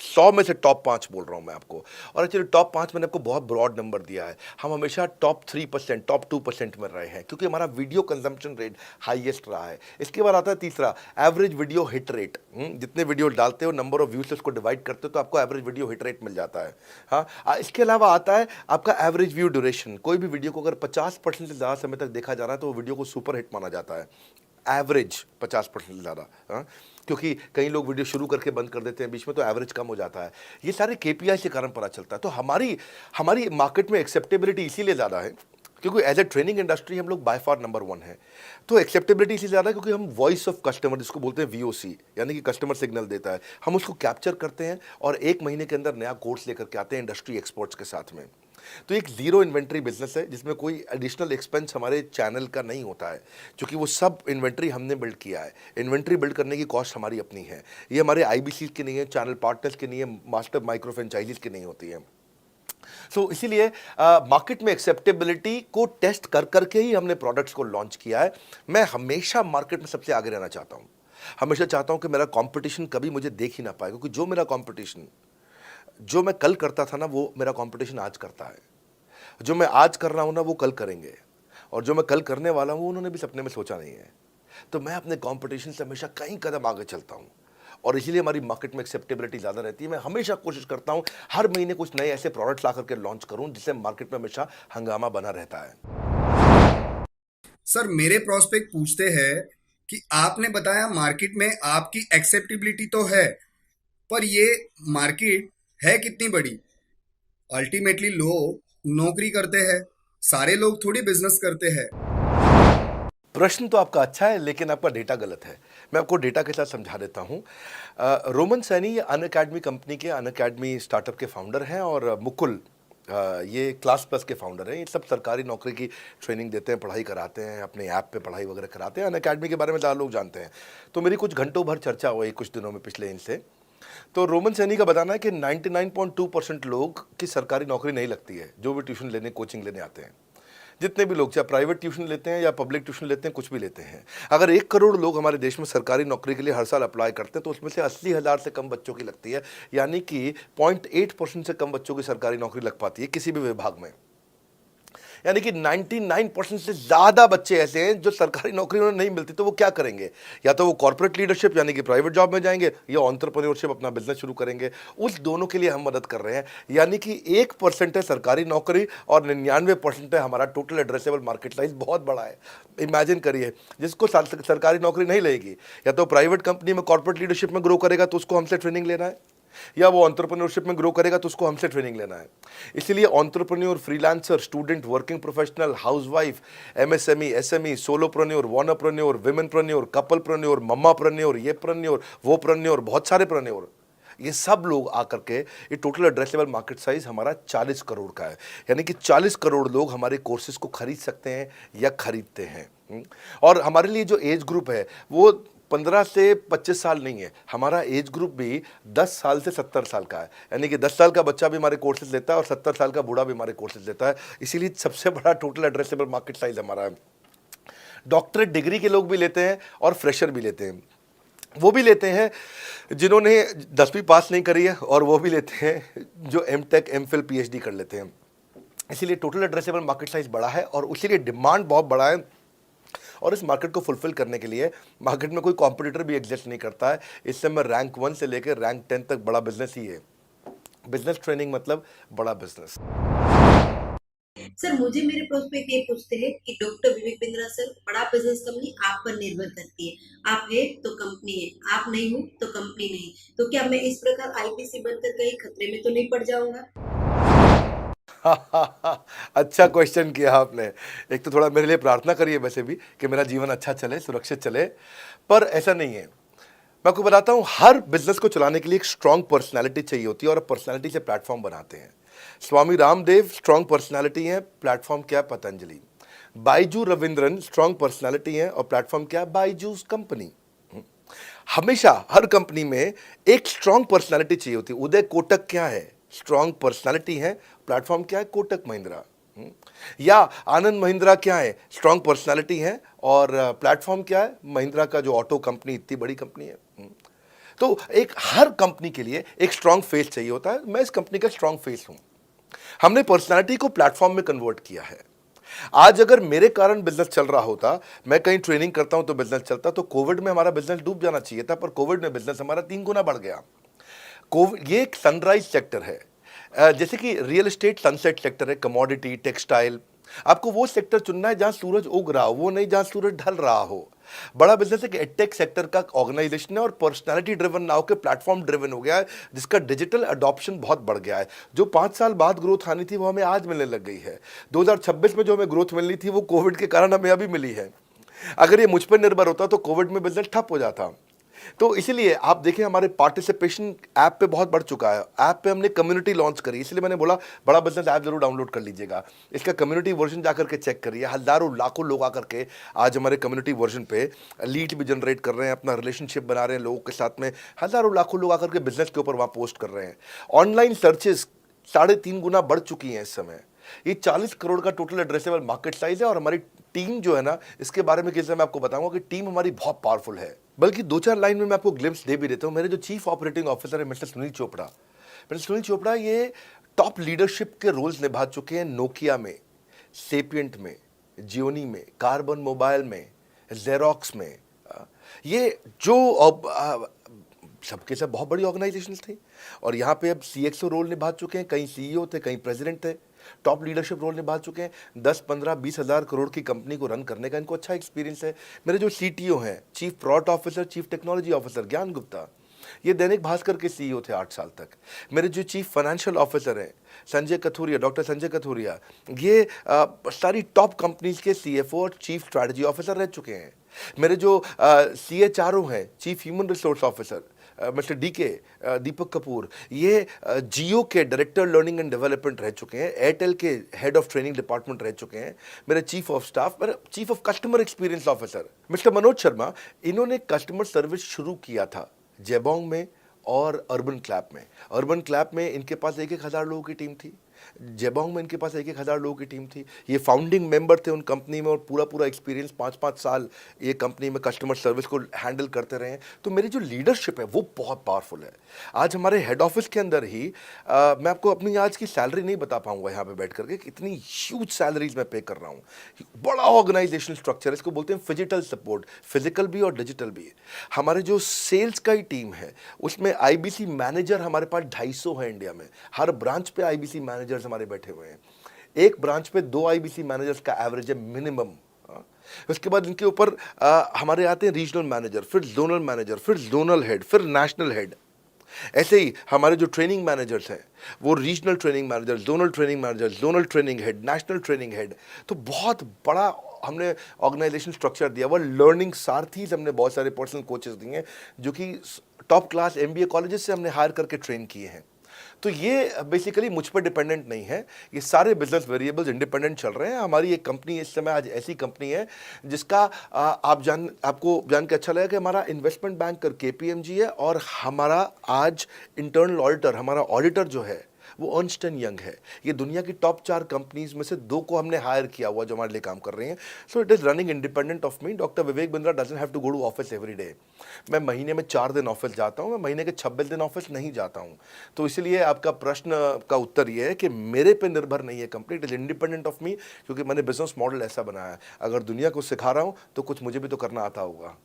100 में से टॉप 5 बोल रहा हूं मैं आपको, और एक्चुअली टॉप 5 मैंने आपको बहुत ब्रॉड नंबर दिया है। हम हमेशा टॉप 3%, टॉप 2% में रहे हैं, क्योंकि हमारा वीडियो कंजम्पशन रेट हाईएस्ट रहा है। इसके बाद आता है तीसरा, एवरेज वीडियो हिट रेट। जितने वीडियो डालते हो, नंबर ऑफ व्यूज से उसको डिवाइड करते हो तो आपको एवरेज वीडियो हिट रेट मिल जाता है। हाँ, इसके अलावा आता है आपका एवरेज व्यू ड्यूरेशन। कोई भी वीडियो को अगर 50% से ज़्यादा समय तक देखा जा रहा है तो वो वीडियो को सुपर हिट माना जाता है। एवरेज 50% से ज़्यादा, हाँ, क्योंकि कई लोग वीडियो शुरू करके बंद कर देते हैं बीच में, तो एवरेज कम हो जाता है। ये सारे KPI के कारण पता चलता है। तो हमारी मार्केट में एक्सेप्टेबिलिटी इसीलिए ज़्यादा है क्योंकि एज ए ट्रेनिंग इंडस्ट्री हम लोग बाय फार नंबर 1 है। तो एक्सेप्टेबिलिटी इसलिए ज़्यादा है क्योंकि हम वॉइस ऑफ कस्टमर, जिसको बोलते हैं VOC, यानी कि कस्टमर सिग्नल देता है, हम उसको कैप्चर करते हैं और 1 महीने के अंदर नया कोर्स लेकर के आते हैं इंडस्ट्री एक्सपर्ट्स के साथ में। तो एक जीरो इन्वेंट्री बिजनेस है जिसमें कोई एडिशनल एक्सपेंस हमारे चैनल का नहीं होता है, क्योंकि वो सब इन्वेंट्री हमने बिल्ड किया है। इन्वेंट्री बिल्ड करने की कॉस्ट हमारी अपनी है, ये हमारे IBC की नहीं है, चैनल पार्टनर्स की नहीं है, मास्टर माइक्रो फ्रेंचाइजीज की नहीं होती है। सो इसीलिए मार्केट में एक्सेप्टेबिलिटी को टेस्ट कर करके ही हमने प्रोडक्ट्स को लॉन्च किया है। मैं हमेशा मार्केट में सबसे आगे रहना चाहता हूँ, हमेशा चाहता हूँ कि मेरा कंपटीशन कभी मुझे देख ही ना पाए, क्योंकि जो मेरा कंपटीशन, जो मैं कल करता था ना, वो मेरा कंपटीशन आज करता है। जो मैं आज कर रहा हूँ ना, वो कल करेंगे, और जो मैं कल करने वाला हूँ उन्होंने भी सपने में सोचा नहीं है। तो मैं अपने कंपटीशन से हमेशा कई कदम आगे चलता हूँ, और इसीलिए हमारी मार्केट में एक्सेप्टेबिलिटी ज़्यादा रहती है। मैं हमेशा कोशिश करता हूँ हर महीने कुछ नए ऐसे प्रोडक्ट्स ला करके लॉन्च करूँ जिससे मार्केट में हमेशा हंगामा बना रहता है। सर मेरे प्रोस्पेक्ट पूछते हैं कि आपने बताया मार्केट में आपकी एक्सेप्टेबिलिटी तो है, पर ये मार्केट है कितनी बड़ी? अल्टीमेटली लोग नौकरी करते हैं, सारे लोग थोड़ी बिजनेस करते हैं। प्रश्न तो आपका अच्छा है, लेकिन आपका डेटा गलत है। मैं आपको डेटा के साथ समझा देता हूँ। रोमन सैनी ये अनअकैडमी कंपनी के, अनअकैडमी स्टार्टअप के फाउंडर हैं, और मुकुल ये क्लास प्लस के फाउंडर हैं। ये सब सरकारी नौकरी की ट्रेनिंग देते हैं, पढ़ाई कराते हैं, अपने ऐप पे पढ़ाई वगैरह कराते हैं। अनअकैडमी के बारे में ज़्यादा लोग जानते हैं। तो मेरी कुछ घंटों भर चर्चा हुई कुछ दिनों में पिछले इनसे। तो रोमन सैनी का बताना है कि 99.2% लोग की सरकारी नौकरी नहीं लगती है, जो भी ट्यूशन लेने, कोचिंग लेने आते हैं। जितने भी लोग, चाहे प्राइवेट ट्यूशन लेते हैं या पब्लिक ट्यूशन लेते हैं, कुछ भी लेते हैं, अगर 1 करोड़ लोग हमारे देश में सरकारी नौकरी के लिए हर साल अप्लाई करते हैं तो उसमें से 80,000 से कम बच्चों की लगती है, यानी कि 0.8% से कम बच्चों की सरकारी नौकरी लग पाती है किसी भी विभाग में। यानी कि 99% से ज़्यादा बच्चे ऐसे हैं जो सरकारी नौकरी उन्हें नहीं मिलती, तो वो क्या करेंगे? या तो वो कॉर्पोरेट लीडरशिप यानी कि प्राइवेट जॉब में जाएंगे, या एंटरप्रेन्योरशिप अपना बिजनेस शुरू करेंगे। उस दोनों के लिए हम मदद कर रहे हैं। यानी कि 1% है सरकारी नौकरी और 99% है हमारा टोटल एड्रेसेबल मार्केट साइज। बहुत बड़ा है। इमेजिन करिए, जिसको सरकारी नौकरी नहीं लगेगी, या तो प्राइवेट कंपनी में कॉर्पोरेट लीडरशिप में ग्रो करेगा तो उसको हमसे ट्रेनिंग लेना है, या वो एंटरप्रेन्योरशिप में ग्रो करेगा तो उसको हमसे ट्रेनिंग लेना है। इसलिए entrepreneur, freelancer, student, working professional, housewife, MSME, SME, solopreneur, wannapreneur, womenpreneur, couplepreneur, mommapreneur, ये प्रेन्योर, वो प्रेन्योर, बहुत सारे प्रेन्योर, ये सब लोग आकर के ये टोटल एड्रेसेबल मार्केट साइज हमारा 40 करोड़ का है। यानी कि 40 करोड़ लोग हमारे कोर्सेज को खरीद सकते हैं या खरीदते हैं। और हमारे लिए जो एज ग्रुप है वो 15 से 25 साल नहीं है, हमारा एज ग्रुप भी 10 साल से 70 साल का है। यानी कि 10 साल का बच्चा भी हमारे कोर्सेज लेता है और 70 साल का बूढ़ा भी हमारे कोर्सेज लेता है। इसीलिए सबसे बड़ा टोटल एड्रेसेबल मार्केट साइज हमारा है। डॉक्टरेट डिग्री के लोग भी लेते हैं और फ्रेशर भी लेते हैं। वो भी लेते हैं जिन्होंने 10वीं पास नहीं करी है, और वो भी लेते हैं जो एमटेक, एमफिल, पीएचडी कर लेते हैं। इसीलिए टोटल एड्रेसेबल मार्केट साइज बड़ा है और उसीलिए डिमांड बहुत बड़ा है। और इस मार्केट को फुलफिल करने के लिए मार्केट में कोई कॉम्पिटिटर भी एग्जिस्ट नहीं करता है। इस समय रैंक 1 से लेकर रैंक 10 तक बड़ा बिजनेस ही है। बिजनेस ट्रेनिंग मतलब बड़ा बिजनेस। सर, मुझे मेरे प्रोस्पेक्ट ये पूछते हैं कि डॉक्टर विवेक बिंद्रा सर, बड़ा बिजनेस कंपनी आप पर निर्भर करती है। आप है तो कंपनी है, आप नहीं हो तो कंपनी नहीं। तो क्या मैं इस प्रकार आईपीसी बनकर कहीं खतरे में तो नहीं पड़ जाऊंगा? अच्छा क्वेश्चन किया आपने। एक तो थोड़ा मेरे लिए प्रार्थना करिए वैसे भी कि मेरा जीवन अच्छा चले, सुरक्षित चले, पर ऐसा नहीं है। मैं आपको बताता हूं, हर बिजनेस को चलाने के लिए एक स्ट्रांग पर्सनालिटी चाहिए होती है और पर्सनालिटी से प्लेटफॉर्म बनाते हैं। स्वामी रामदेव स्ट्रांग पर्सनालिटी है, प्लेटफॉर्म क्या है? पतंजलि। बाइजू रविंद्रन स्ट्रांग पर्सनालिटी है और प्लेटफॉर्म क्या है? बाइजूस कंपनी। हमेशा हर कंपनी में एक स्ट्रांग पर्सनालिटी चाहिए होती है। उदय कोटक क्या है? स्ट्रांग पर्सनालिटी है, प्लेटफॉर्म क्या है? कोटक महिंद्रा। या आनंद महिंद्रा क्या है? स्ट्रांग पर्सनालिटी है और प्लेटफॉर्म क्या है? महिंद्रा का जो ऑटो कंपनी, इतनी बड़ी कंपनी है। तो एक हर कंपनी के लिए एक स्ट्रांग फेस चाहिए होता है। मैं इस कंपनी का स्ट्रांग फेस हूं। हमने पर्सनालिटी को प्लेटफॉर्म में कन्वर्ट किया है। आज अगर मेरे कारण बिजनेस चल रहा होता, मैं कहीं ट्रेनिंग करता हूं तो बिजनेस चलता, तो कोविड में हमारा बिजनेस डूब जाना चाहिए था, पर कोविड में बिजनेस हमारा 3 गुना बढ़ गया। ये एक सनराइज सेक्टर है, जैसे कि रियल एस्टेट सनसेट सेक्टर है, कमोडिटी, टेक्सटाइल। आपको वो सेक्टर चुनना है जहां सूरज उग रहा हो, वो नहीं जहां सूरज ढल रहा हो। बड़ा बिजनेस एक एडटेक सेक्टर का ऑर्गेनाइजेशन है और पर्सनालिटी ड्रिवन ना होकर प्लेटफॉर्म ड्रिवन हो गया है, जिसका डिजिटल अडॉप्शन बहुत बढ़ गया है। जो 5 साल बाद ग्रोथ आनी थी वो हमें आज मिलने लग गई है। 2026 में जो हमें ग्रोथ मिलनी थी वो कोविड के कारण हमें अभी मिली है। अगर ये मुझ पर निर्भर होता तो कोविड में बिजनेस ठप हो जाता। तो इसीलिए आप देखें, हमारे पार्टिसिपेशन ऐप पे बहुत बढ़ चुका है। ऐप पे हमने कम्युनिटी लॉन्च करी, इसलिए मैंने बोला बड़ा बिजनेस ऐप जरूर डाउनलोड कर लीजिएगा। इसका कम्युनिटी वर्जन जाकर के चेक करिए। हजारों लाखों लोग आकर के आज हमारे कम्युनिटी वर्जन पे लीड भी जनरेट कर रहे हैं, अपना रिलेशनशिप बना रहे हैं लोगों के साथ में। हजारों लाखों लोग आकर के बिजनेस के ऊपर वहाँ पोस्ट कर रहे हैं। ऑनलाइन सर्चेस 3.5 गुना बढ़ चुकी हैं इस समय। ये 40 करोड़ का टोटल एड्रेसेबल मार्केट साइज है। और हमारी टीम जो है ना, इसके बारे में किसी मैं आपको बताऊंगा कि टीम हमारी बहुत पावरफुल है। बल्कि 2-4 लाइन में मैं आपको ग्लिम्स दे भी देता हूं। मेरे जो चीफ ऑपरेटिंग ऑफिसर है मिस्टर सुनील चोपड़ा, ये टॉप लीडरशिप के रोल्स निभा चुके हैं नोकिया में, सेपियंट में, जियोनी में, कार्बन मोबाइल में, जेरोक्स में। ये जो सबके सब बहुत बड़ी ऑर्गेनाइजेशन थी और यहाँ पे अब CXO रोल निभा चुके हैं। कहीं CEO थे, कहीं प्रेसिडेंट थे। टॉप लीडरशिप रोल निभा चुके हैं। 10, 15, 20 हज़ार करोड़ की कंपनी को रन करने का इनको अच्छा एक्सपीरियंस है। मेरे जो CTO हैं, chief product officer, chief technology officer ज्ञान गुप्ता, ये दैनिक भास्कर के CEO थे 8 साल तक। मेरे जो चीफ फाइनेंशियल ऑफिसर हैं संजय कथुरिया, डॉक्टर संजय कथुरिया, ये सारी टॉप कंपनीज के CFO और चीफ स्ट्रैटेजी ऑफिसर रह चुके हैं। मेरे जो CHRO हैं, chief human resource officer mister DK Deepak Kapoor, ये जियो के डायरेक्टर लर्निंग एंड डेवलपमेंट रह चुके हैं। एयरटेल के हेड ऑफ ट्रेनिंग डिपार्टमेंट रह चुके हैं। मेरे चीफ ऑफ स्टाफ, मेरे chief of customer experience officer mister Manoj Sharma, इन्होंने कस्टमर सर्विस शुरू किया था जेबोंग में और अर्बन क्लैप में। अर्बन क्लैप में इनके पास 1-1 हज़ार लोगों की टीम थी। जेबोंग में इनके पास 1,000 लोगों की टीम थी। ये फाउंडिंग मेंबर थे उन कंपनी में और पूरा एक्सपीरियंस 5-5 साल ये कंपनी में कस्टमर सर्विस को हैंडल करते रहे हैं। तो मेरी जो लीडरशिप है वो बहुत पावरफुल है। आज हमारे हेड ऑफिस के अंदर ही मैं आपको अपनी आज की सैलरी नहीं बता पाऊंगा यहाँ पे बैठ करके, कितनी ह्यूज सैलरीज मैं पे कर रहा हूँ। बड़ा ऑर्गेनाइजेशनल स्ट्रक्चर, इसको बोलते हैं फिजिटल सपोर्ट, फिजिकल भी और डिजिटल भी। हमारे जो सेल्स का ही टीम है उसमें आईबीसी मैनेजर हमारे पास 250 है इंडिया में। हर ब्रांच पे आईबीसी मैनेजर्स हमारे बैठे हुए हैं। एक ब्रांच पे 2 आईबीसी मैनेजर्स का एवरेज है मिनिमम। उसके बाद इनके ऊपर हमारे आते हैं रीजनल मैनेजर, फिर जोनल मैनेजर, फिर जोनल हेड, फिर नेशनल हेड। ऐसे ही हमारे जो ट्रेनिंग मैनेजर्स हैं वो regional training manager, zonal training manager, zonal training head, national training head. तो बहुत बड़ा हमने ऑर्गेनाइजेशन स्ट्रक्चर दिया हुआ। लर्निंग सारथीज हमने बहुत सारे पर्सनल कोचेस दिए हैं जो कि टॉप क्लास एमबीए कॉलेजेस से हमने हायर करके ट्रेन किए हैं। तो ये बेसिकली मुझ पर डिपेंडेंट नहीं है, ये सारे बिजनेस वेरिएबल्स इंडिपेंडेंट चल रहे हैं। हमारी एक कंपनी इस समय आज ऐसी कंपनी है जिसका आपको जान के अच्छा लगेगा कि हमारा इन्वेस्टमेंट बैंकर केपीएमजी है और हमारा आज इंटरनल ऑडिटर, हमारा ऑडिटर जो है वो अर्न्स्ट एंड यंग है। ये दुनिया की टॉप 4 कंपनीज में से 2 को हमने हायर किया हुआ जो हमारे लिए काम कर रही हैं। So it is running independent of me. Doctor Vivek Bindra doesn't have to go to office every day. मैं महीने में 4 दिन ऑफिस जाता हूँ, मैं महीने के 26 दिन ऑफिस नहीं जाता हूँ। तो इसलिए आपका प्रश्न का उत्तर ये है कि मेरे पे निर्भर नहीं है company, it is independent of मी, क्योंकि मैंने बिजनेस मॉडल ऐसा बनाया है। अगर दुनिया को सिखा रहा हूँ तो कुछ मुझे भी तो करना आता होगा।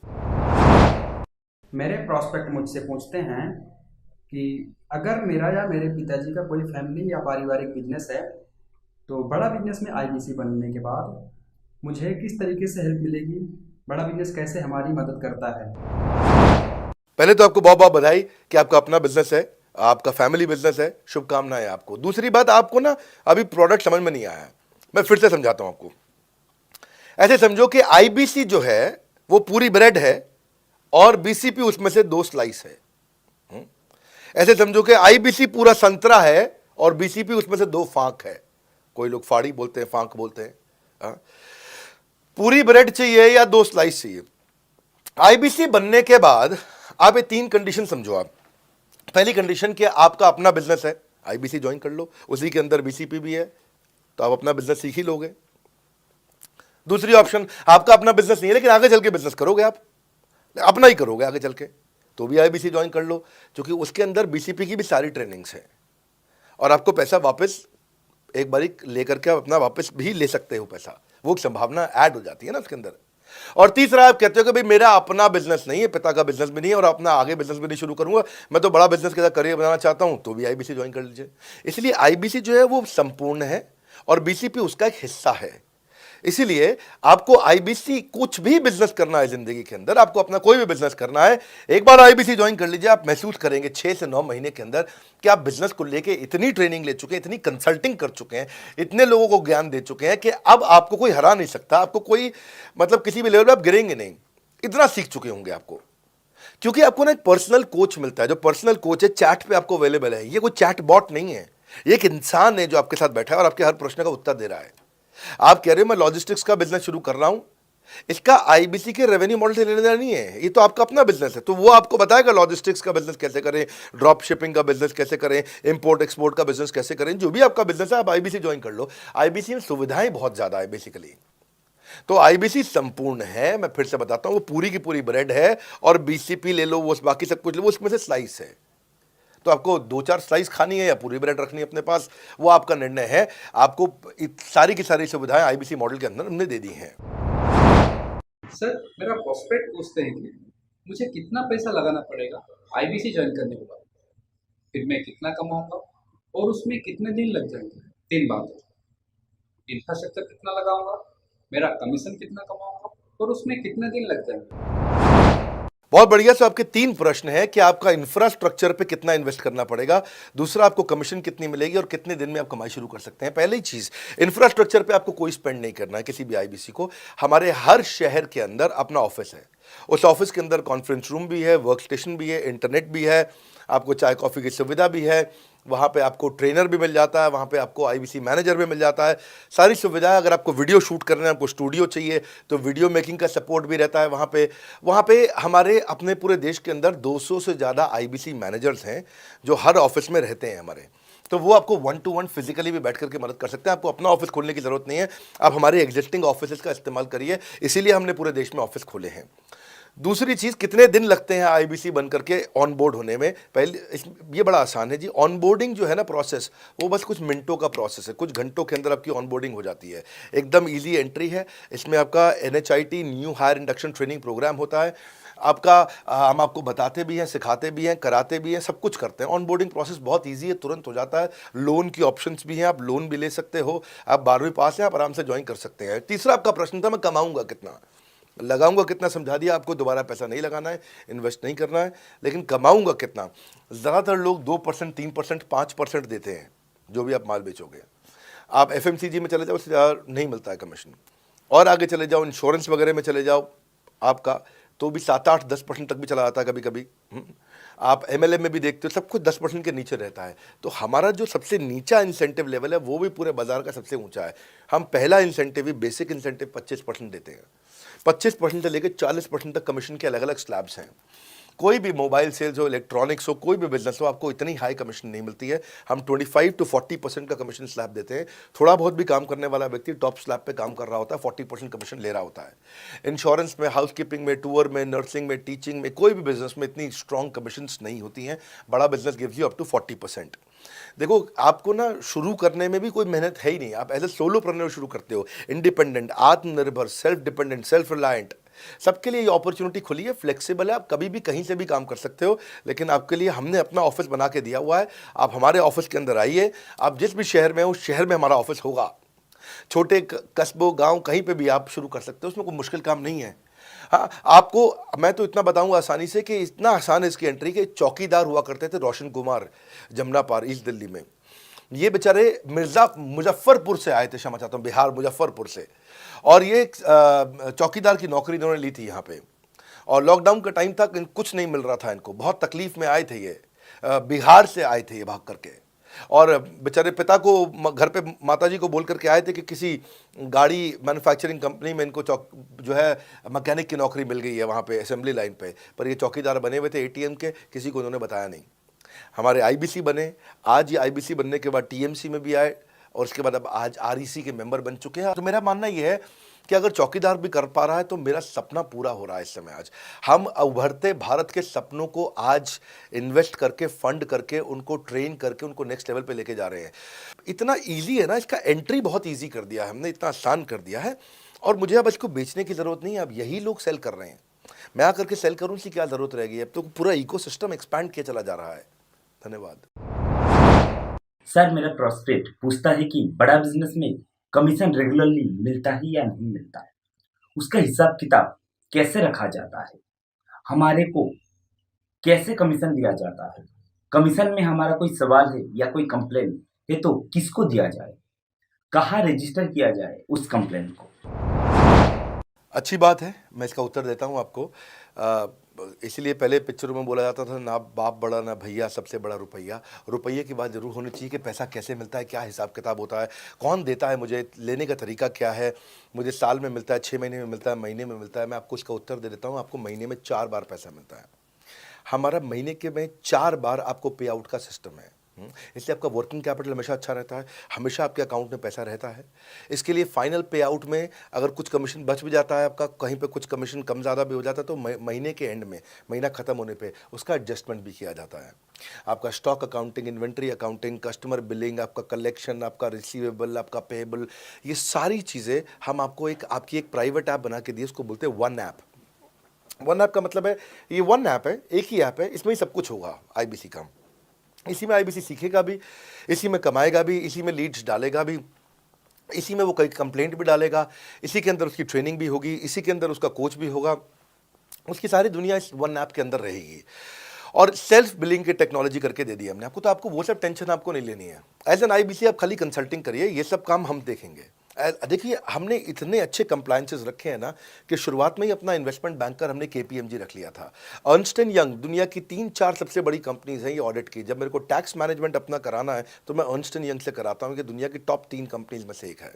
मेरे प्रॉस्पेक्ट मुझसे पूछते हैं कि अगर मेरा या मेरे पिताजी का कोई फैमिली या पारिवारिक बिजनेस है तो बड़ा बिजनेस में आईबीसी बनने के बाद मुझे किस तरीके से हेल्प मिलेगी, बड़ा बिजनेस कैसे हमारी मदद करता है। पहले तो आपको बहुत बहुत बधाई कि आपका अपना बिजनेस है, आपका फैमिली बिजनेस है, शुभकामनाएं आपको। दूसरी बात, आपको ना अभी प्रोडक्ट समझ में नहीं आया है, मैं फिर से समझाता हूं आपको। ऐसे समझो कि आईबीसी जो है वो पूरी ब्रेड है और बीसीपी उसमें से 2 स्लाइस है। ऐसे समझो कि आईबीसी पूरा संतरा है और बीसीपी उसमें से 2 फांक है। कोई लोग फाड़ी बोलते हैं, फांक बोलते हैं। पूरी ब्रेड चाहिए या 2 स्लाइस चाहिए। आईबीसी बनने के बाद आप ये 3 कंडीशन समझो। आप पहली कंडीशन कि आपका अपना बिजनेस है, आईबीसी ज्वाइन कर लो, उसी के अंदर बीसीपी भी है तो आप अपना बिजनेस सीख ही लोगे। दूसरी ऑप्शन, आपका अपना बिजनेस नहीं है लेकिन आगे चल के बिजनेस करोगे, आप अपना ही करोगे आगे चल के, तो भी आईबीसी ज्वाइन कर लो, क्योंकि उसके अंदर बीसीपी की भी सारी ट्रेनिंग्स हैं और आपको पैसा वापस एक बारी लेकर के आप अपना वापस भी ले सकते हो पैसा, वो संभावना ऐड हो जाती है ना उसके अंदर। और तीसरा, आप कहते हो कि भाई मेरा अपना बिजनेस नहीं है, पिता का बिजनेस भी नहीं है और अपना आगे बिजनेस भी नहीं शुरू करूंगा, मैं तो बड़ा बिजनेस के साथ करियर बनाना चाहता हूं, तो भी आईबीसी ज्वाइन कर लीजिए। इसलिए आईबीसी जो है वो संपूर्ण है और बीसीपी उसका एक हिस्सा है। इसीलिए आपको आईबीसी, कुछ भी बिजनेस करना है जिंदगी के अंदर, आपको अपना कोई भी बिजनेस करना है, एक बार आईबीसी ज्वाइन कर लीजिए। आप महसूस करेंगे 6 से 9 महीने के अंदर कि आप बिजनेस को लेके इतनी ट्रेनिंग ले चुके हैं, इतनी कंसल्टिंग कर चुके हैं, इतने लोगों को ज्ञान दे चुके हैं कि अब आपको कोई हरा नहीं सकता, आपको कोई मतलब किसी भी लेवल पर आप गिरेंगे नहीं, इतना सीख चुके होंगे आपको। क्योंकि आपको ना एक पर्सनल कोच मिलता है, जो पर्सनल कोच है चैट पे आपको अवेलेबल है। ये कोई चैट बॉट नहीं है, ये एक इंसान है जो आपके साथ बैठा है और आपके हर प्रश्न का उत्तर दे रहा है। आप कह रहे हो मैं लॉजिस्टिक्स का बिजनेस शुरू कर रहा हूं, इसका आईबीसी के रेवेन्यू मॉडल से लेने देना नहीं है, ये तो आपका अपना बिजनेस है। तो वो आपको बताएगा लॉजिस्टिक्स का बिजनेस कैसे करें, ड्रॉप शिपिंग का बिजनेस कैसे करें, इंपोर्ट एक्सपोर्ट का बिजनेस कैसे करें, जो भी आपका बिजनेस है आप आईबीसी ज्वाइन कर लो। आईबीसी में सुविधाएं बहुत ज्यादा है बेसिकली। तो आईबीसी संपूर्ण है, मैं फिर से बताता हूं, वो पूरी की पूरी ब्रेड है और बीसीपी ले लो, वो बाकी सब कुछ ले लो, उसमें से स्लाइस है। तो आपको 2-4 स्लाइस खानी है या पूरी ब्रेड रखनी है अपने पास, वो आपका निर्णय है। आपको सारी की सारी सुविधाएं आईबीसी मॉडल के अंदर हमने दे दी हैं। सर, मेरा प्रॉस्पेक्ट पूछते हैं कि मुझे कितना पैसा लगाना पड़ेगा आईबीसी ज्वाइन करने के बाद, फिर मैं कितना कमाऊंगा और उसमें कितने दिन लग जाएंगे। 3 बातें, इंफ्रास्ट्रक्चर कितना लगाऊंगा, मेरा कमीशन कितना कमाऊंगा और उसमें कितने दिन लग जाएंगे। बहुत बढ़िया। सो आपके 3 प्रश्न हैं कि आपका इंफ्रास्ट्रक्चर पे कितना इन्वेस्ट करना पड़ेगा, दूसरा आपको कमीशन कितनी मिलेगी और कितने दिन में आप कमाई शुरू कर सकते हैं। पहली चीज, इंफ्रास्ट्रक्चर पे आपको कोई स्पेंड नहीं करना है किसी भी आईबीसी को। हमारे हर शहर के अंदर अपना ऑफिस है, उस ऑफिस के अंदर कॉन्फ्रेंस रूम भी है, वर्क स्टेशन भी है, इंटरनेट भी है, आपको चाय कॉफ़ी की सुविधा भी है, वहाँ पे आपको ट्रेनर भी मिल जाता है, वहाँ पे आपको आईबीसी मैनेजर भी मिल जाता है, सारी सुविधाएं। अगर आपको वीडियो शूट करना है, आपको स्टूडियो चाहिए तो वीडियो मेकिंग का सपोर्ट भी रहता है वहाँ पे हमारे अपने पूरे देश के अंदर 200 से ज़्यादा आईबीसी मैनेजर्स हैं जो हर ऑफिस में रहते हैं हमारे। तो वो आपको 1-to-1 फिजिकली भी बैठ करके मदद कर सकते हैं। आपको अपना ऑफिस खोलने की ज़रूरत नहीं है, आप हमारे एग्जिस्टिंग ऑफिस का इस्तेमाल करिए, इसीलिए हमने पूरे देश में ऑफिस खोले हैं। दूसरी चीज़, कितने दिन लगते हैं आईबीसी बन करके ऑन बोर्ड होने में? ये बड़ा आसान है जी। ऑन बोर्डिंग जो है ना प्रोसेस, वो बस कुछ मिनटों का प्रोसेस है, कुछ घंटों के अंदर आपकी ऑन बोर्डिंग हो जाती है। एकदम ईजी एंट्री है। इसमें आपका NHIT new hire induction training program होता है। आपका हम आपको बताते भी हैं, सिखाते भी हैं, कराते भी हैं, सब कुछ करते हैं। ऑन बोर्डिंग प्रोसेस बहुत ईजी है, तुरंत हो जाता है। लोन की ऑप्शंस भी हैं, आप लोन भी ले सकते हो। आप 12वीं पास हैं, आप आराम से ज्वाइन कर सकते हैं। तीसरा आपका प्रश्न था, मैं कमाऊंगा कितना, लगाऊंगा कितना, समझा दिया आपको। दोबारा पैसा नहीं लगाना है, इन्वेस्ट नहीं करना है, लेकिन कमाऊंगा कितना। ज़्यादातर लोग 2%, 3%, 5% देते हैं जो भी आप माल बेचोगे। आप FMCG में चले जाओ, उससे ज़्यादा नहीं मिलता है कमीशन। और आगे चले जाओ, इंश्योरेंस वगैरह में चले जाओ आपका, तो भी 7, 8, 10% तक भी चला जाता है कभी कभी। आप MLM में भी देखते हो, सब कुछ 10% के नीचे रहता है। तो हमारा जो सबसे नीचा इंसेंटिव लेवल है वो भी पूरे बाजार का सबसे ऊंचा है। हम पहला इंसेंटिव ही, बेसिक इंसेंटिव 25% देते हैं। 25% से लेकर 40% तक कमीशन के अलग अलग स्लैब्स हैं। कोई भी मोबाइल सेल्स हो, इलेक्ट्रॉनिक्स हो, कोई भी बिजनेस हो, आपको इतनी हाई कमीशन नहीं मिलती है। हम 25 to 40% का कमीशन स्लैब देते हैं। थोड़ा बहुत भी काम करने वाला व्यक्ति टॉप स्लैब पे काम कर रहा होता है, 40% कमीशन ले रहा होता है। इंश्योरेंस में, हाउसकीपिंग में, टूर में, नर्सिंग में, टीचिंग में, कोई भी बिजनेस में इतनी स्ट्रॉन्ग कमीशंस नहीं होती हैं। बड़ा business gives you up to 40%। देखो, आपको ना शुरू करने में भी कोई मेहनत है ही नहीं। आप एज ए सोलोप्रेन्योर शुरू करते हो, इंडिपेंडेंट, आत्मनिर्भर, सेल्फ डिपेंडेंट, सेल्फ रिलायंट, सबके लिए ये अपॉर्चुनिटी खुली है। फ्लेक्सिबल है, आप कभी भी कहीं से भी काम कर सकते हो। लेकिन आपके लिए हमने अपना ऑफिस बना के दिया हुआ है। आप हमारे ऑफिस के अंदर आइए, आप जिस भी शहर में हो, उस शहर में हमारा ऑफिस होगा। छोटे कस्बों, गांव, कहीं पे भी आप शुरू कर सकते हो, उसमें कोई मुश्किल काम नहीं है। हाँ, आपको मैं तो इतना बताऊंगा आसानी से कि इतना आसान है इसकी एंट्री कि चौकीदार हुआ करते थे रोशन कुमार, जमुना पार, ईस्ट दिल्ली में। ये बेचारे मुजफ्फरपुर से आए थे, क्षमा चाहता हूँ, बिहार मुजफ्फरपुर से। और ये चौकीदार की नौकरी इन्होंने ली थी यहाँ पे। और लॉकडाउन का टाइम तक कुछ नहीं मिल रहा था इनको, बहुत तकलीफ में आए थे ये। बिहार से आए थे ये भाग करके। और बेचारे पिता को घर पे माताजी को बोल करके आए थे कि किसी गाड़ी मैन्युफैक्चरिंग कंपनी में इनको जो है मैकेनिक की नौकरी मिल गई है वहाँ पे असेंबली लाइन पे। पर ये चौकीदार बने हुए थे ATM के, किसी को उन्होंने बताया नहीं। हमारे IBC बने, आज ये IBC बनने के बाद TMC में भी आए, और उसके बाद अब आज REC के मेंबर बन चुके हैं। तो मेरा मानना ये है कि अगर चौकीदार भी कर पा रहा है तो मेरा सपना पूरा हो रहा है इस समय। आज हम उभरते भारत के सपनों को आज इन्वेस्ट करके, फंड करके, उनको ट्रेन करके, उनको नेक्स्ट लेवल पे लेके जा रहे हैं। इतना इजी है ना, इसका एंट्री बहुत इजी कर दिया है हमने, इतना आसान कर दिया है। और मुझे अब इसको बेचने की ज़रूरत नहीं है, अब यही लोग सेल कर रहे हैं। मैं आकर के सेल करूँ, इसकी क्या ज़रूरत रहेगी? अब तो पूरा इकोसिस्टम एक्सपैंड किया चला जा रहा है। धन्यवाद। सर, मेरा प्रॉस्पेक्ट पूछता है कि बड़ा बिजनेस में कमीशन रेगुलरली मिलता है या नहीं मिलता है, उसका हिसाब किताब कैसे रखा जाता है, हमारे को कैसे कमीशन दिया जाता है, कमीशन में हमारा कोई सवाल है या कोई कंप्लेन है तो किसको दिया जाए, कहाँ रजिस्टर किया जाए उस कंप्लेन को। अच्छी बात है, मैं इसका उत्तर देता हूँ आपको। इसलिए पहले पिक्चरों में बोला जाता था, ना बाप बड़ा ना भैया, सबसे बड़ा रुपया। रुपये की बात जरूर होनी चाहिए कि पैसा कैसे मिलता है, क्या हिसाब किताब होता है, कौन देता है, मुझे लेने का तरीका क्या है, मुझे साल में मिलता है, 6 महीने में मिलता है, महीने में मिलता है। मैं आपको इसका उत्तर दे देता हूँ। आपको महीने में 4 बार पैसा मिलता है। हमारा महीने के में 4 बार आपको पे आउट का सिस्टम है। इसलिए आपका वर्किंग कैपिटल हमेशा अच्छा रहता है, हमेशा आपके अकाउंट में पैसा रहता है। इसके लिए फाइनल पे आउट में अगर कुछ कमीशन बच भी जाता है आपका, कहीं पे कुछ कमीशन कम ज़्यादा भी हो जाता है, तो महीने के एंड में, महीना ख़त्म होने पे उसका एडजस्टमेंट भी किया जाता है। आपका stock accounting, inventory accounting, customer billing, आपका कलेक्शन, आपका रिसीवेबल, आपका पेएबल, ये सारी चीज़ें हम आपको आपकी एक प्राइवेट ऐप बना के दी, उसको बोलते हैं वन ऐप। वन ऐप का मतलब है, ये वन ऐप है, एक ही ऐप है, इसमें ही सब कुछ होगा IBC का। इसी में IBC सीखेगा भी, इसी में कमाएगा भी, इसी में लीड्स डालेगा भी, इसी में वो कई कंप्लेंट भी डालेगा, इसी के अंदर उसकी ट्रेनिंग भी होगी, इसी के अंदर उसका कोच भी होगा। उसकी सारी दुनिया इस वन ऐप के अंदर रहेगी। और सेल्फ बिलिंग की टेक्नोलॉजी करके दे दी हमने आपको, तो आपको वो सब टेंशन आपको नहीं लेनी है। एज एन IBC आप खाली कंसल्टिंग करिए, ये सब काम हम देखेंगे। देखिए, हमने इतने अच्छे कंप्लायंसेस रखे हैं ना कि शुरुआत में ही अपना इन्वेस्टमेंट बैंकर हमने KPMG रख लिया था। अर्नस्ट एंड यंग, दुनिया की 3-4 सबसे बड़ी कंपनीज हैं ये ऑडिट की। जब मेरे को टैक्स मैनेजमेंट अपना कराना है तो मैं अर्नस्ट एंड यंग से कराता हूँ, कि दुनिया की टॉप 3 कंपनीज में से एक है।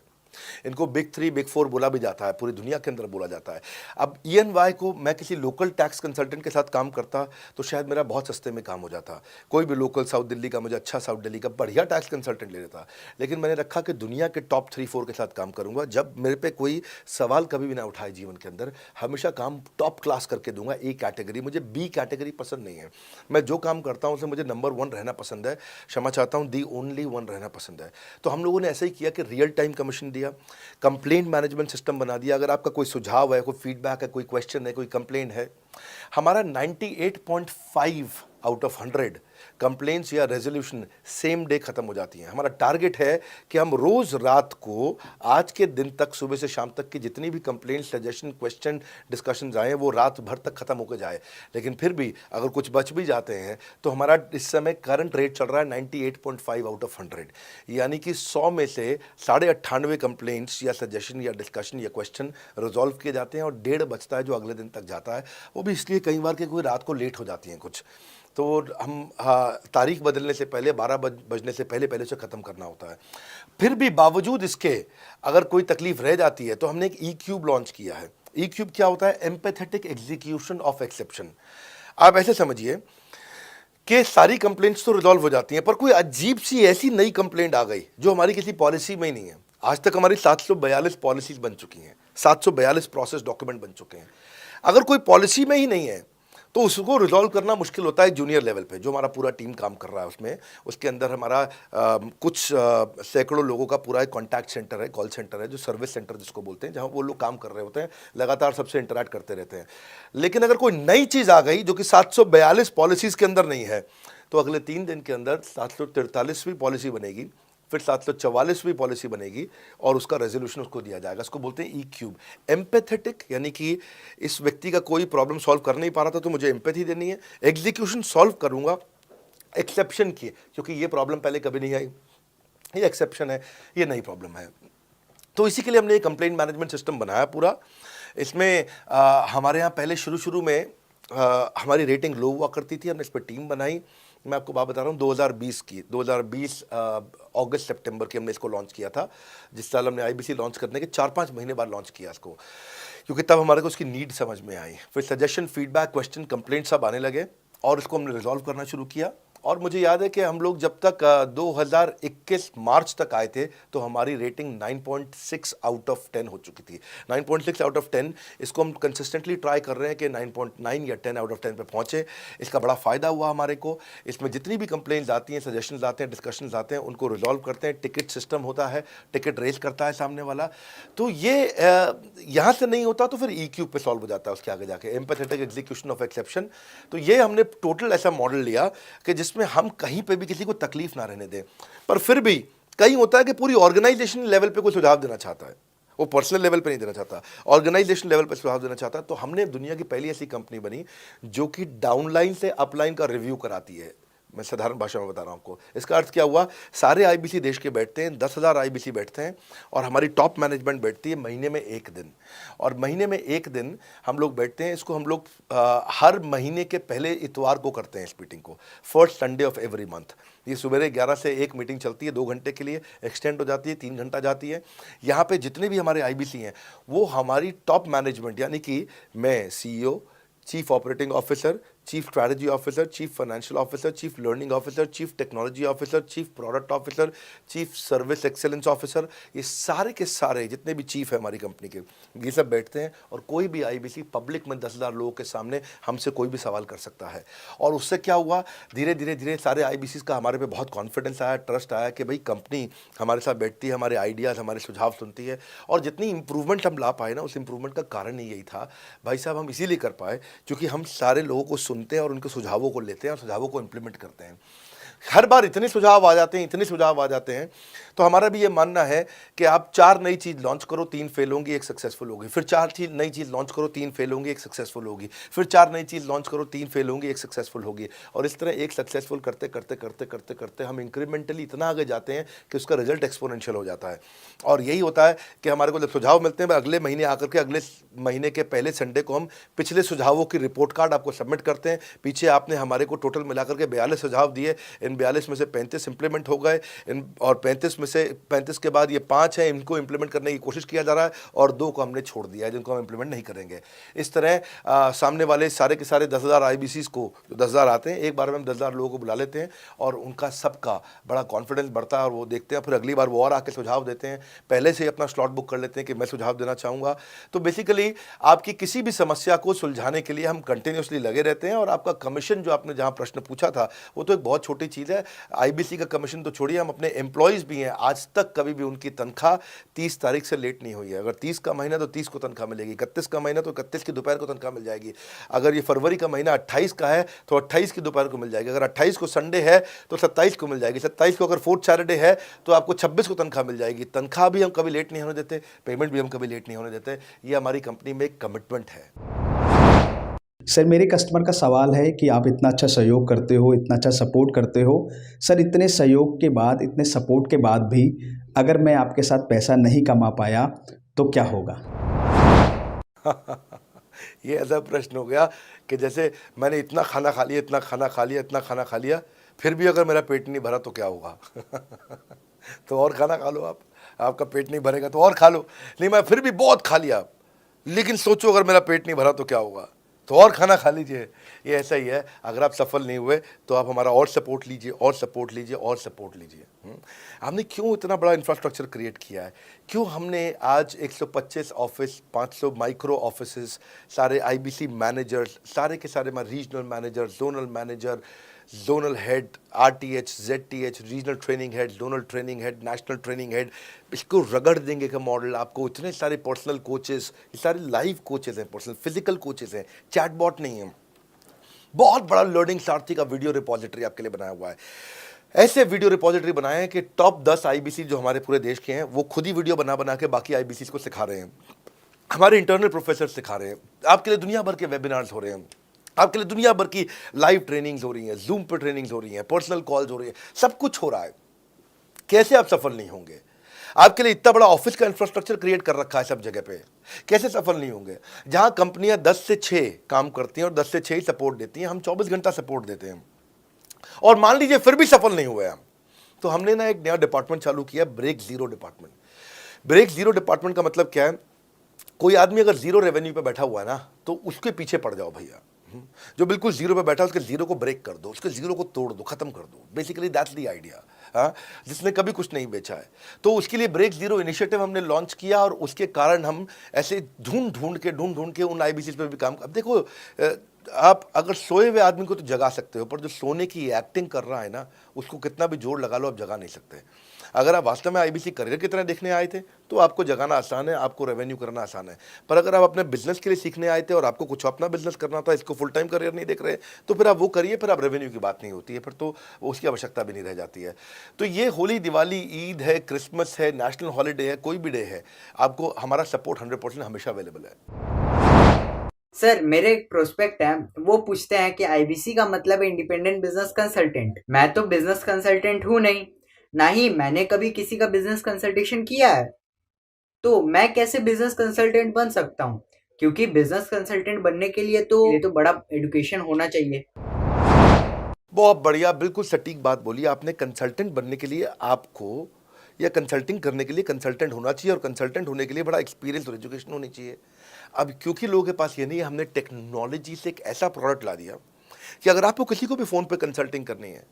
इनको बिग 3 बिग 4 बोला भी जाता है, पूरी दुनिया के अंदर बोला जाता है। अब EY को मैं किसी लोकल टैक्स कंसल्टेंट के साथ काम करता तो शायद मेरा बहुत सस्ते में काम हो जाता। कोई भी लोकल साउथ दिल्ली का, मुझे अच्छा साउथ दिल्ली का बढ़िया टैक्स कंसल्टेंट ले लेता। लेकिन मैंने रखा कि दुनिया के टॉप 3-4 के साथ काम करूंगा। जब मेरे पे कोई सवाल कभी भी ना उठाए जीवन के अंदर, हमेशा काम टॉप क्लास करके दूंगा। ए कैटेगरी, मुझे बी कैटेगरी पसंद नहीं है। मैं जो काम करता हूं उसमें मुझे नंबर 1 रहना पसंद है, क्षमा चाहता हूं, दी ओनली 1 रहना पसंद है। तो हम लोगों ने ऐसा ही किया कि रियल टाइम कमीशन दिया, कंप्लेंट मैनेजमेंट सिस्टम बना दिया। अगर आपका कोई सुझाव है, कोई फीडबैक है, कोई क्वेश्चन है, कोई कंप्लेंट है, हमारा 98.5 आउट ऑफ 100 कंप्लेंट्स या रेजोल्यूशन सेम डे खत्म हो जाती हैं। हमारा टारगेट है कि हम रोज रात को, आज के दिन तक, सुबह से शाम तक की जितनी भी कंप्लेंट, सजेशन, क्वेश्चन, डिस्कशंस आए वो रात भर तक खत्म होकर जाए। लेकिन फिर भी अगर कुछ बच भी जाते हैं तो हमारा इस समय करंट रेट चल रहा है 98.5 आउट ऑफ 100, यानी कि 100 में से 98.5 कंप्लेंट्स या सजेशन या डिस्कशन या क्वेश्चन रिजॉल्व किए जाते हैं और 1.5 बचता है जो अगले दिन तक जाता है। वो भी इसलिए कई बार कि कोई रात को लेट हो जाती हैं कुछ, तो हम तारीख बदलने से पहले, 12 बजने से पहले पहले से ख़त्म करना होता है। फिर भी बावजूद इसके अगर कोई तकलीफ रह जाती है तो हमने एक E-क्यूब लॉन्च किया है। E-क्यूब क्या होता है? Empathetic execution of exception. आप ऐसे समझिए कि सारी कंप्लेंट्स तो रिजॉल्व हो जाती हैं, पर कोई अजीब सी ऐसी नई कंप्लेंट आ गई जो हमारी किसी पॉलिसी में ही नहीं है। आज तक हमारी 742 पॉलिसीज बन चुकी हैं, 742 प्रोसेस डॉक्यूमेंट बन चुके हैं। अगर कोई पॉलिसी में ही नहीं है तो उसको रिजॉल्व करना मुश्किल होता है जूनियर लेवल पे, जो हमारा पूरा टीम काम कर रहा है उसमें। उसके अंदर हमारा कुछ सैकड़ों लोगों का पूरा एक कॉन्टैक्ट सेंटर है, कॉल सेंटर है, जो सर्विस सेंटर जिसको बोलते हैं, जहां वो लोग काम कर रहे होते हैं, लगातार सबसे इंटरैक्ट करते रहते हैं। लेकिन अगर कोई नई चीज़ आ गई जो कि 742 पॉलिसीज़ के अंदर नहीं है, तो अगले 3 दिन के अंदर 743वीं पॉलिसी बनेगी, फिर 744वीं पॉलिसी बनेगी और उसका रेजोल्यूशन उसको दिया जाएगा। इसको बोलते हैं E-क्यूब। एम्पैथेटिक, यानी कि इस व्यक्ति का कोई प्रॉब्लम सॉल्व कर नहीं पा रहा था तो मुझे एम्पैथी देनी है। एग्जीक्यूशन सॉल्व करूंगा एक्सेप्शन की, क्योंकि ये प्रॉब्लम पहले कभी नहीं आई, ये एक्सेप्शन है, ये नई प्रॉब्लम है। तो इसी के लिए हमने एक कंप्लेंट मैनेजमेंट सिस्टम बनाया पूरा। इसमें हमारे यहाँ पहले शुरू में हमारी रेटिंग लो हुआ करती थी, हमने इस पर टीम बनाई। मैं आपको बात बता रहा हूँ 2020 अगस्त सितंबर की हमने इसको लॉन्च किया था। जिस साल हमने IBC लॉन्च करने के 4-5 महीने बाद लॉन्च किया इसको, क्योंकि तब हमारे को उसकी नीड समझ में आई। फिर सजेशन, फीडबैक, क्वेश्चन, कंप्लेंट सब आने लगे और इसको हमने रिजॉल्व करना शुरू किया। और मुझे याद है कि हम लोग जब तक 2021 मार्च तक आए थे तो हमारी रेटिंग 9.6 आउट ऑफ 10 हो चुकी थी। 9.6 आउट ऑफ 10, इसको हम कंसिस्टेंटली ट्राई कर रहे हैं कि 9.9 या 10 आउट ऑफ 10 पे पहुँचे। इसका बड़ा फ़ायदा हुआ हमारे को। इसमें जितनी भी कंप्लेंट्स आती हैं, सजेशंस आते हैं, डिस्कशंस आते हैं, उनको रिजॉल्व करते हैं। टिकट सिस्टम होता है, टिकट रेज करता है सामने वाला। तो ये यहाँ से नहीं होता तो फिर E-क्यूब पे सॉल्व हो जाता है उसके आगे जाके, एम्पैथेटिक एग्जीक्यूशन ऑफ एक्सेप्शन। तो ये हमने टोटल ऐसा मॉडल लिया कि जिसमें हम कहीं पे भी किसी को तकलीफ ना रहने दें। पर फिर भी कहीं होता है कि पूरी ऑर्गेनाइजेशन लेवल पे कोई सुझाव देना चाहता है, वो पर्सनल लेवल पे नहीं देना चाहता, ऑर्गेनाइजेशन लेवल पे सुझाव देना चाहता है। तो हमने दुनिया की पहली ऐसी कंपनी बनी जो कि डाउनलाइन से अपलाइन का रिव्यू कराती है। मैं साधारण भाषा में बता रहा हूँ आपको। इसका अर्थ क्या हुआ? सारे IBC देश के बैठते हैं, 10,000 IBC बैठते हैं और हमारी टॉप मैनेजमेंट बैठती है महीने में 1 दिन। और महीने में 1 दिन हम लोग बैठते हैं। इसको हम लोग हर महीने के पहले इतवार को करते हैं इस मीटिंग को, first Sunday off every month. ये सुबह 11 से 1 मीटिंग चलती है, 2 घंटे के लिए एक्सटेंड हो जाती है, 3 घंटा जाती है। यहाँ पे जितने भी हमारे IBC हैं वो हमारी टॉप मैनेजमेंट, यानी कि मैं CEO, chief operating officer, chief strategy officer, chief financial officer, chief learning officer, chief technology officer, chief product officer, chief service excellence officer, ये सारे के सारे जितने भी चीफ है हमारी कंपनी के, ये सब बैठते हैं। और कोई भी IBC पब्लिक में 10,000 लोगों के सामने हमसे कोई भी सवाल कर सकता है। और उससे क्या हुआ, धीरे धीरे सारे IBCs का हमारे पे बहुत कॉन्फिडेंस आया, ट्रस्ट आया कि भाई कंपनी हमारे साथ बैठती है, हमारे आइडियाज़, हमारे सुझाव सुनती है। और जितनी इंप्रूवमेंट हम ला पाए ना, उस इंप्रूवमेंट का कारण ही यही था भाई साहब, हम इसीलिए कर पाए क्योंकि हम सारे लोगों को सुनते हैं और उनके सुझावों को लेते हैं और सुझावों को इंप्लीमेंट करते हैं। हर बार इतने सुझाव आ जाते हैं, इतने सुझाव आ जाते हैं। तो हमारा भी ये मानना है कि आप 4 नई चीज़ लॉन्च करो, 3 फेल होंगी, 1 सक्सेसफुल होगी। फिर 4 नई चीज़ लॉन्च करो, 3 फेल होंगी, 1 सक्सेसफुल होगी। फिर 4 नई चीज़ लॉन्च करो, 3 फेल होंगी, 1 सक्सेसफुल होगी। और इस तरह 1 सक्सेसफुल करते करते करते करते करते हम इंक्रीमेंटली इतना आगे जाते हैं कि उसका रिजल्ट एक्सपोनेंशियल हो जाता है। और यही होता है कि हमारे को जब सुझाव मिलते हैं, अगले महीने आकर के अगले महीने के पहले संडे को हम पिछले सुझावों की रिपोर्ट कार्ड आपको सबमिट करते हैं। पीछे आपने हमारे को टोटल मिलाकर के 42 सुझाव दिए, इन 42 में से 35 इंप्लीमेंट हो गए, और 35 में से 35 के बाद ये 5 हैं, इनको इंप्लीमेंट करने की कोशिश किया जा रहा है, और 2 को हमने छोड़ दिया है जिनको हम इंप्लीमेंट नहीं करेंगे। इस तरह सामने वाले सारे के सारे 10,000 IBCs को, जो 10,000 आते हैं, एक बार में हम 10,000 लोगों को बुला लेते हैं और उनका सबका बड़ा कॉन्फिडेंस बढ़ता है, और वो देखते हैं, फिर अगली बार वो और आके सुझाव देते हैं, पहले से ही अपना स्लॉट बुक कर लेते हैं कि मैं सुझाव देना चाहूँगा। तो बेसिकली आपकी किसी भी समस्या को सुलझाने के लिए हम कंटिन्यूसली लगे रहते हैं, और आपका कमीशन, जो आपने जहाँ प्रश्न पूछा था, वो तो एक बहुत छोटी चीज़ है। IBC का कमीशन तो छोड़िए, हम अपने एम्प्लॉयज़ भी हैं, आज तक कभी भी उनकी तनख्वाह 30 तारीख से लेट नहीं हुई है। अगर 30 का महीना तो 30 को तनख्वाह मिलेगी, 31 का महीना तो 31 की दोपहर को तनख्वाह मिल जाएगी, अगर ये फरवरी का महीना 28 का है तो 28 की दोपहर को मिल जाएगी, अगर 28 को संडे है तो 27 को मिल जाएगी, 27 को अगर फोर्थ सैटरडे है तो आपको 26 को तनख्वाह मिल जाएगी। तनख्वाह भी हम कभी लेट नहीं होने देते, पेमेंट भी हम कभी लेट नहीं होने देते, ये हमारी कंपनी में एक कमिटमेंट है। सर, मेरे कस्टमर का सवाल है कि आप इतना अच्छा सहयोग करते हो, इतना अच्छा सपोर्ट करते हो, सर इतने सहयोग के बाद, इतने सपोर्ट के बाद भी अगर मैं आपके साथ पैसा नहीं कमा पाया तो क्या होगा? ये ऐसा प्रश्न हो गया कि जैसे मैंने इतना खाना खा लिया, इतना खाना खा लिया, इतना खाना खा लिया, फिर भी अगर मेरा पेट नहीं भरा तो क्या होगा? तो और खाना खा लो आप, आपका पेट नहीं भरेगा तो और खा लो। नहीं, मैं फिर भी बहुत खा लिया, लेकिन सोचो अगर मेरा पेट नहीं भरा तो क्या होगा, तो और खाना खा लीजिए। ये ऐसा ही है, अगर आप सफल नहीं हुए तो आप हमारा और सपोर्ट लीजिए, और सपोर्ट लीजिए, और सपोर्ट लीजिए। हमने क्यों इतना बड़ा इंफ्रास्ट्रक्चर क्रिएट किया है, क्यों हमने आज 125 ऑफिस, 500 माइक्रो ऑफिसेस, सारे IBC मैनेजर्स, सारे के सारे regional manager, zonal manager, zonal head, RTH, ZTH, regional training head, zonal training head, national training head, इसको रगड़ देंगे का मॉडल आपको। इतने सारे पर्सनल कोचेस, ये सारे लाइव कोचेस हैं, पर्सनल फिजिकल कोचेस हैं, चैटबॉट नहीं है। बहुत बड़ा लर्निंग सारथी का वीडियो रिपोजिटरी आपके लिए बनाया हुआ है। ऐसे वीडियो रिपोजिटरी बनाए हैं कि टॉप 10 IBC जो हमारे पूरे देश के हैं, वो खुद ही वीडियो बना बना के बाकी IBCs को सिखा रहे हैं। हमारे इंटरनल प्रोफेसर सिखा रहे हैं, आपके लिए दुनिया भर के वेबिनार्स हो रहे हैं, आपके लिए दुनिया भर की लाइव ट्रेनिंग्स हो रही हैं, जूम पर ट्रेनिंग्स हो रही हैं, पर्सनल कॉल्स हो रही हैं, सब कुछ हो रहा है। कैसे आप सफल नहीं होंगे? आपके लिए इतना बड़ा ऑफिस का इंफ्रास्ट्रक्चर क्रिएट कर रखा है सब जगह पे, कैसे सफल नहीं होंगे? जहां कंपनियां 10 से 6 काम करती हैं और 10 से 6 ही सपोर्ट देती हैं, हम 24 घंटा सपोर्ट देते हैं, और मान लीजिए फिर भी सफल नहीं हुए हम, तो हमने ना एक नया डिपार्टमेंट चालू किया, break zero department. Break zero department का मतलब क्या है? कोई आदमी अगर जीरो रेवेन्यू पे बैठा हुआ है ना, तो उसके पीछे पड़ जाओ भैया। जो बिल्कुल जीरो पे बैठा है, उसके जीरो को ब्रेक कर दो, उसके जीरो को तोड़ दो, खत्म कर दो। Basically that's the idea. हाँ, जिसने कभी कुछ नहीं बेचा है, तो उसके लिए ब्रेक जीरो इनिशिएटिव हमने लॉन्च किया, और उसके कारण हम ऐसे ढूंढ ढूंढ के उन IBCs पे भी काम। अब देखो, आप अगर सोए हुए आदमी को तो जगा सकते हो, पर जो सोने की एक्टिंग कर रहा है ना, उसको कितना भी जोर लगा लो, आप जगा नहीं सकते। अगर आप वास्तव में IBC करियर की तरह देखने आए थे तो आपको जगाना आसान है, आपको रेवेन्यू करना आसान है। पर अगर आप अपने बिजनेस के लिए सीखने आए थे और आपको कुछ अपना बिजनेस करना था, इसको फुल टाइम करियर नहीं देख रहे, तो फिर आप वो करिए, फिर आप रेवेन्यू की बात नहीं होती है, फिर तो उसकी आवश्यकता भी नहीं रह जाती है। तो ये होली, दिवाली, ईद है, क्रिसमस है, नेशनल हॉलीडे है, कोई भी डे है, आपको हमारा सपोर्ट 100% हमेशा अवेलेबल है। सर, मेरे एक प्रोस्पेक्ट है, वो पूछते हैं कि IBC का मतलब है इंडिपेंडेंट बिजनेस कंसल्टेंट। मैं तो बिजनेस कंसल्टेंट हूँ नहीं, ना ही मैंने कभी किसी का बिजनेस कंसल्टेशन किया है, तो मैं कैसे बिजनेस कंसल्टेंट बन सकता हूँ? क्योंकि बिजनेस कंसल्टेंट बनने के लिए तो बड़ा एजुकेशन होना चाहिए। बहुत बढ़िया, बिल्कुल सटीक बात बोली आपने। कंसल्टेंट बनने के लिए आपको, या कंसल्टिंग करने के लिए कंसल्टेंट होना चाहिए, और कंसल्टेंट होने के लिए बड़ा एक्सपीरियंस और एजुकेशन होनी चाहिए। अब क्योंकि लोगों के पास ये नहीं है, हमने टेक्नोलॉजी से एक ऐसा प्रोडक्ट ला दिया कि अगर आपको किसी को भी फ़ोन पे कंसल्टिंग करनी है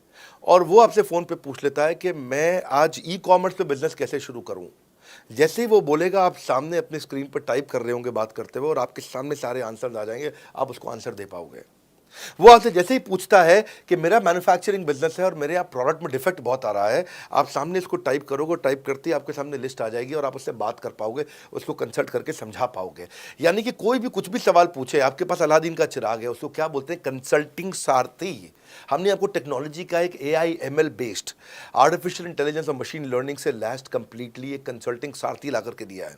और वो आपसे फ़ोन पे पूछ लेता है कि मैं आज ई-कॉमर्स पे बिजनेस कैसे शुरू करूं, जैसे ही वो बोलेगा, आप सामने अपने स्क्रीन पर टाइप कर रहे होंगे बात करते हुए, और आपके सामने सारे आंसर आ जाएंगे, आप उसको आंसर दे पाओगे। वो आपसे जैसे ही पूछता है कि मेरा मैन्युफैक्चरिंग बिजनेस है और मेरे यहाँ प्रोडक्ट में डिफेक्ट बहुत आ रहा है, आप सामने इसको टाइप करोगे, टाइप करते ही आपके सामने लिस्ट आ जाएगी और आप उससे बात कर पाओगे, उसको कंसल्ट करके समझा पाओगे। यानी कि कोई भी कुछ भी सवाल पूछे, आपके पास अलादीन का चिराग है, उसको क्या बोलते हैं? कंसल्टिंग सारथी। हमने आपको टेक्नोलॉजी का एक AI ML based artificial intelligence और मशीन लर्निंग से लैस्ड कंप्लीटली एक कंसल्टिंग सारथी ला करके दिया है।